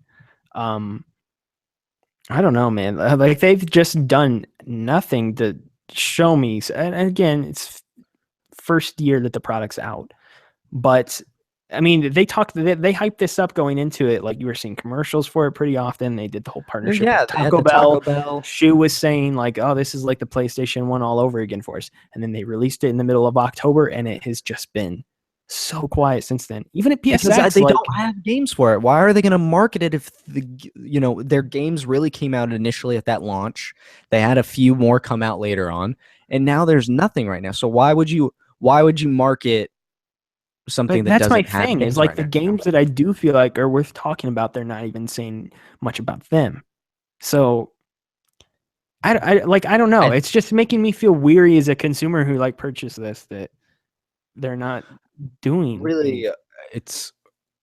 I don't know, man. Like they've just done nothing to show me. And again, it's first year that the product's out, but I mean, they hyped this up going into it. Like you were seeing commercials for it pretty often. They did the whole partnership Yeah, with they had Taco the Taco Bell. Bell. Shu was saying like, "Oh, this is like the PlayStation 1 all over again for us." And then they released it in the middle of October, and it has just been so quiet since then. Even at Because PSX, they like, don't have games for it. Why are they going to market it if their games really came out initially at that launch? They had a few more come out later on, and now there's nothing right now. So why would you market something but that that's my doesn't have thing. Is games like right the now? games that I do feel like are worth talking about. They're not even saying much about them. So I don't know. And It's just making me feel weary as a consumer who like purchased this that they're not doing really, anything. it's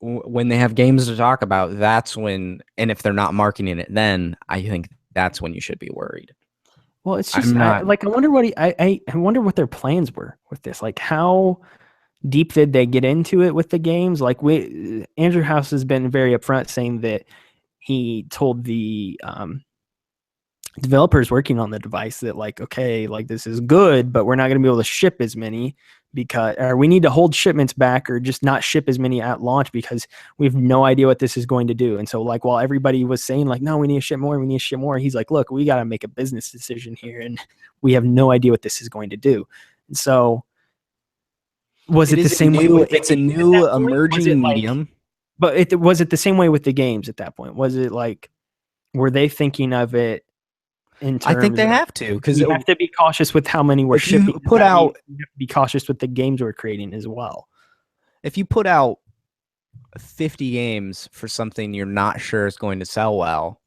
when they have games to talk about, that's when, and if they're not marketing it, then I think that's when you should be worried. Well, it's just I'm not. I wonder what I wonder what their plans were with this. Like how deep did they get into it with the games? Like we Andrew House has been very upfront saying that he told the developers working on the device that like, okay, like this is good, but we're not going to be able to ship as many because, or we need to hold shipments back or just not ship as many at launch because we have no idea what this is going to do. And so like, while everybody was saying like, no, we need to ship more, we need to ship more. He's like, look, we got to make a business decision here. And we have no idea what this is going to do. And so was it the same way with the It's a games at new that point? Was it emerging like, medium. but was it the same way with the games at that point? Was it like, were they thinking of it in I think terms they of have to, because we have to be cautious with how many we're if you shipping? put That means out we have to be cautious with the games we're creating as well. 50 games for something you're not sure is going to sell well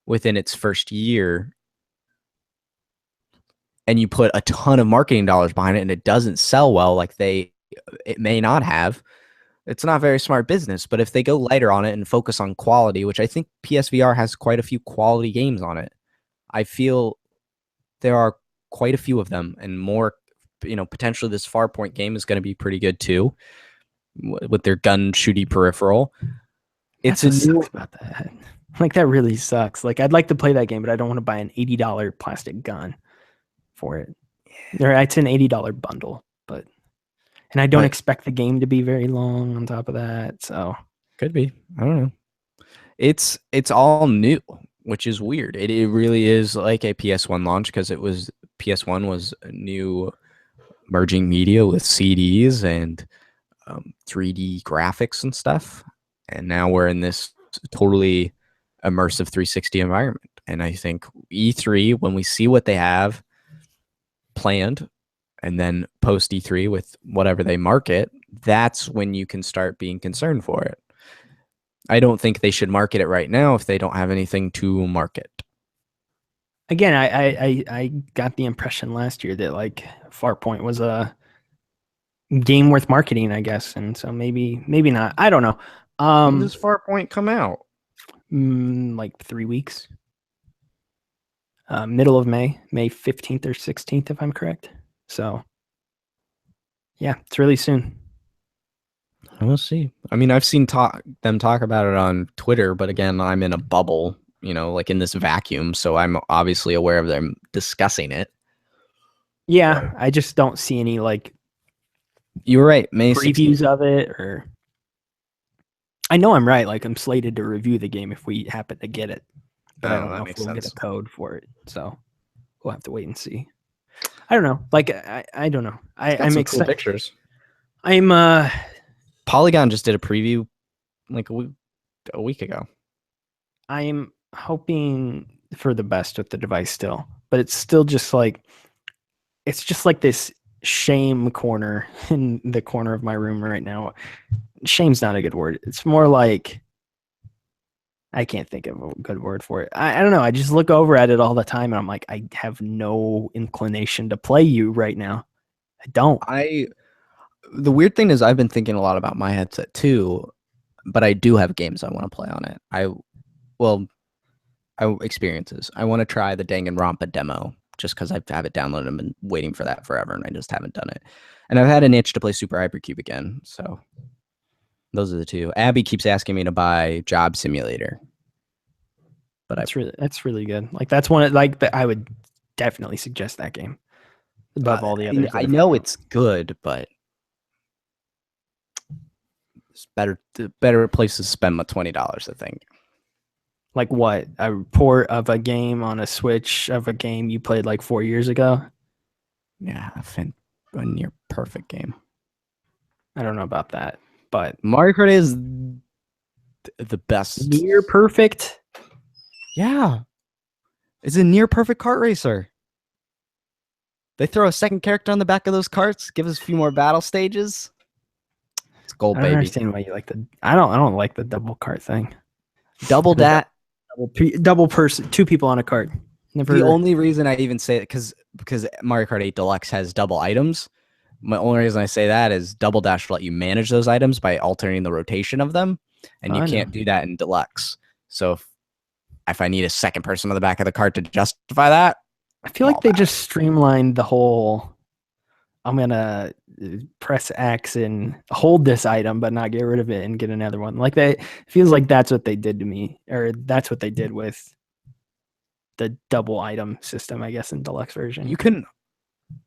within its first year, and you put a ton of marketing dollars behind it and it doesn't sell well, like it may not have, it's not very smart business. But if they go lighter on it and focus on quality, which I think PSVR has quite a few quality games on it, I feel there are quite a few of them, and more, potentially this Farpoint game is going to be pretty good too, with their gun shooty peripheral. That's what sucks about that. Like that really sucks. Like I'd like to play that game, but I don't want to buy an $80 plastic gun for it. It's an $80 bundle, and I don't expect the game to be very long on top of that. So could be. I don't know. It's all new, which is weird. It really is like a PS1 launch, because PS1 was a new merging media with CDs and 3D graphics and stuff, and now we're in this totally immersive 360 environment. And I think E3, when we see what they have planned, and then post E3 with whatever they market, that's when you can start being concerned for it. I don't think they should market it right now if they don't have anything to market. Again, I got the impression last year that like Farpoint was a game worth marketing, I guess, and so maybe not. I don't know. When does Farpoint come out? Like 3 weeks. Middle of May 15th or 16th, if I'm correct. So, yeah, it's really soon. We'll see. I mean, I've seen them talk about it on Twitter, but again, I'm in a bubble, like in this vacuum, so I'm obviously aware of them discussing it. Yeah, I just don't see any like you were right, May previews of it, or I know I'm right. Like I'm slated to review the game if we happen to get it, but I don't know if we'll get a code for it. So we'll have to wait and see. I don't know. Like I don't know. I'm excited. Cool pictures. I'm Polygon just did a preview like a week ago. I'm hoping for the best with the device still, but it's still just like this shame corner in the corner of my room right now. Shame's not a good word. It's more like I can't think of a good word for it. I don't know. I just look over at it all the time and I'm like, I have no inclination to play you right now. I don't. The weird thing is I've been thinking a lot about my headset too, but I do have games I want to play on it. Experiences. I want to try the Danganronpa demo just because I have it downloaded and been waiting for that forever, and I just haven't done it. And I've had an itch to play Super Hypercube again. So those are the two. Abby keeps asking me to buy Job Simulator, but that's really good. Like that's one I would definitely suggest that game above all the others. I know it's good, but it's better place to spend my $20, I think. Like what? A port of a game on a Switch of a game you played like 4 years ago? Yeah, a near perfect game. I don't know about that, but Mario Kart is the best. Near perfect? Yeah. It's a near perfect kart racer. They throw a second character on the back of those karts, give us a few more battle stages. It's gold, I don't baby. understand why you like I don't like the double cart thing. Double that. Double person, two people on a cart. Never. The only reason I even say it because Mario Kart 8 Deluxe has double items. My only reason I say that is Double Dash will let you manage those items by altering the rotation of them, and you can't do that in Deluxe. So if I need a second person on the back of the cart to justify that, I feel like they just streamlined the whole. I'm gonna press X and hold this item, but not get rid of it and get another one. Like it feels like that's what they did to me, or that's what they did with the double item system, I guess, in Deluxe version. You couldn't.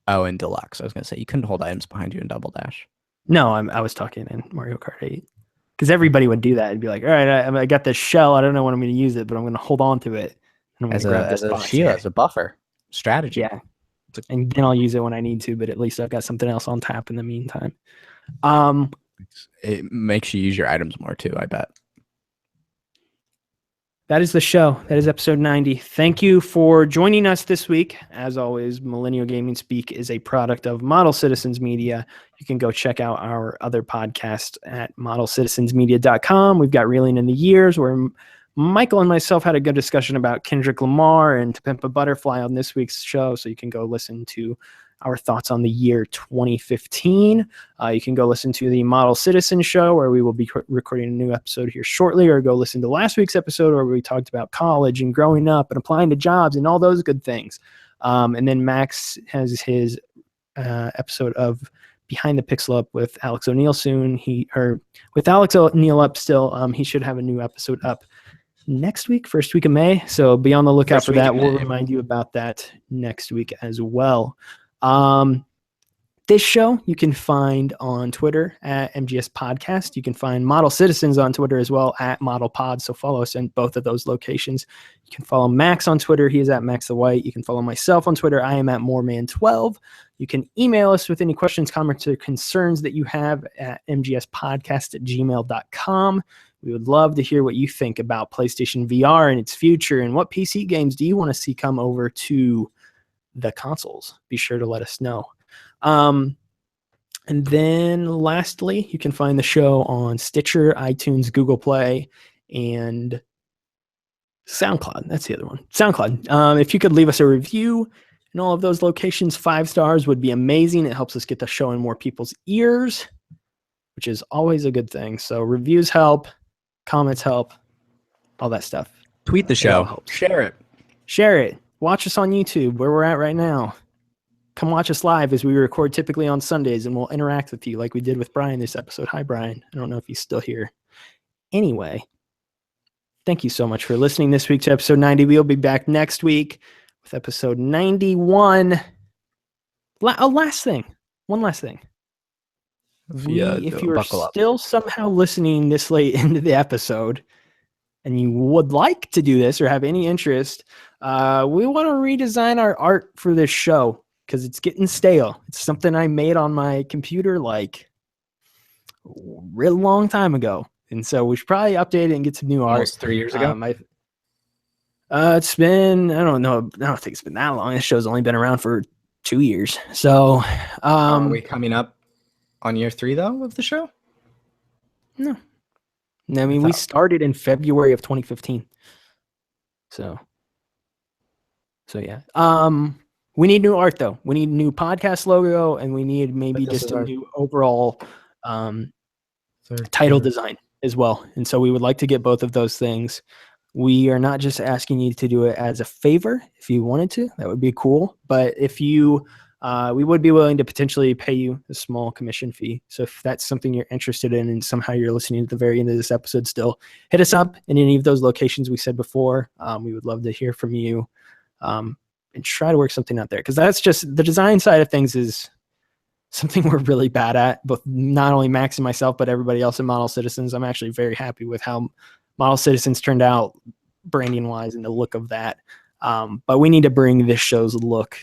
Oh, in Deluxe, I was gonna say you couldn't hold items behind you in Double Dash. No, I was talking in Mario Kart 8 because everybody would do that and be like, "All right, I got this shell. I don't know when I'm going to use it, but I'm going to hold on to it. And I'm going to grab this box shield, as a buffer strategy." Yeah. And then I'll use it when I need to, but at least I've got something else on tap in the meantime. It makes you use your items more too, I bet. That is the show. That is episode 90. Thank you for joining us this week. As always, Millennial Gaming Speak is a product of Model Citizens Media. You can go check out our other podcast at modelcitizensmedia.com. We've got Reeling in the Years, where Michael and myself had a good discussion about Kendrick Lamar and To Pimp a Butterfly on this week's show, so you can go listen to our thoughts on the year 2015. You can go listen to the Model Citizen show, where we will be recording a new episode here shortly, or go listen to last week's episode where we talked about college and growing up and applying to jobs and all those good things. And then Max has his episode of Behind the Pixel Up with Alex O'Neill soon. With Alex O'Neill up still, he should have a new episode up next week, first week of May. So be on the lookout for that. We'll remind you about that next week as well. This show you can find on Twitter at MGS Podcast. You can find Model Citizens on Twitter as well at Model Pod. So follow us in both of those locations. You can follow Max on Twitter. He is at Max the White. You can follow myself on Twitter. I am at Moreman12. You can email us with any questions, comments, or concerns that you have at mgspodcast@gmail.com. We would love to hear what you think about PlayStation VR and its future, and what PC games do you want to see come over to the consoles. Be sure to let us know. And then lastly, you can find the show on Stitcher, iTunes, Google Play, and SoundCloud. That's the other one. SoundCloud. If you could leave us a review in all of those locations, 5 stars would be amazing. It helps us get the show in more people's ears, which is always a good thing. So reviews help, comments help, all that stuff. Tweet the show. Share it. Share it. Watch us on YouTube, where we're at right now. Come watch us live as we record typically on Sundays, and we'll interact with you like we did with Brian this episode. Hi, Brian. I don't know if he's still here. Anyway, thank you so much for listening this week to episode 90. We'll be back next week with episode 91. One last thing. If you are still somehow listening this late into the episode and you would like to do this or have any interest, we want to redesign our art for this show because it's getting stale. It's something I made on my computer like a real long time ago. And so we should probably update it and get some new art. Almost 3 years ago? It's been, I don't know. I don't think it's been that long. This show's only been around for 2 years. So are we coming up on year 3 though of the show? No. I mean, we started in February of 2015. So yeah. We need new art though. We need a new podcast logo, and we need maybe just a new overall title design as well. And so we would like to get both of those things. We are not just asking you to do it as a favor. If you wanted to, that would be cool. But if you, we would be willing to potentially pay you a small commission fee. So if that's something you're interested in and somehow you're listening at the very end of this episode still, hit us up in any of those locations we said before. We would love to hear from you and try to work something out there. Because that's just the design side of things is something we're really bad at, both not only Max and myself, but everybody else in Model Citizens. I'm actually very happy with how Model Citizens turned out branding wise and the look of that. But we need to bring this show's look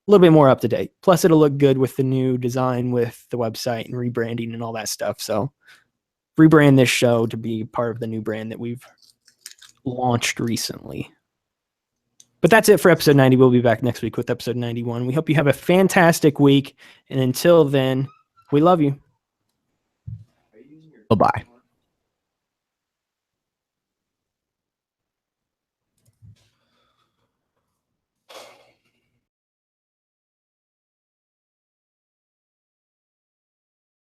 a little bit more up to date. Plus it'll look good with the new design with the website and rebranding and all that stuff. So rebrand this show to be part of the new brand that we've launched recently. But that's it for episode 90. We'll be back next week with episode 91. We hope you have a fantastic week. And until then, we love you. Bye-bye.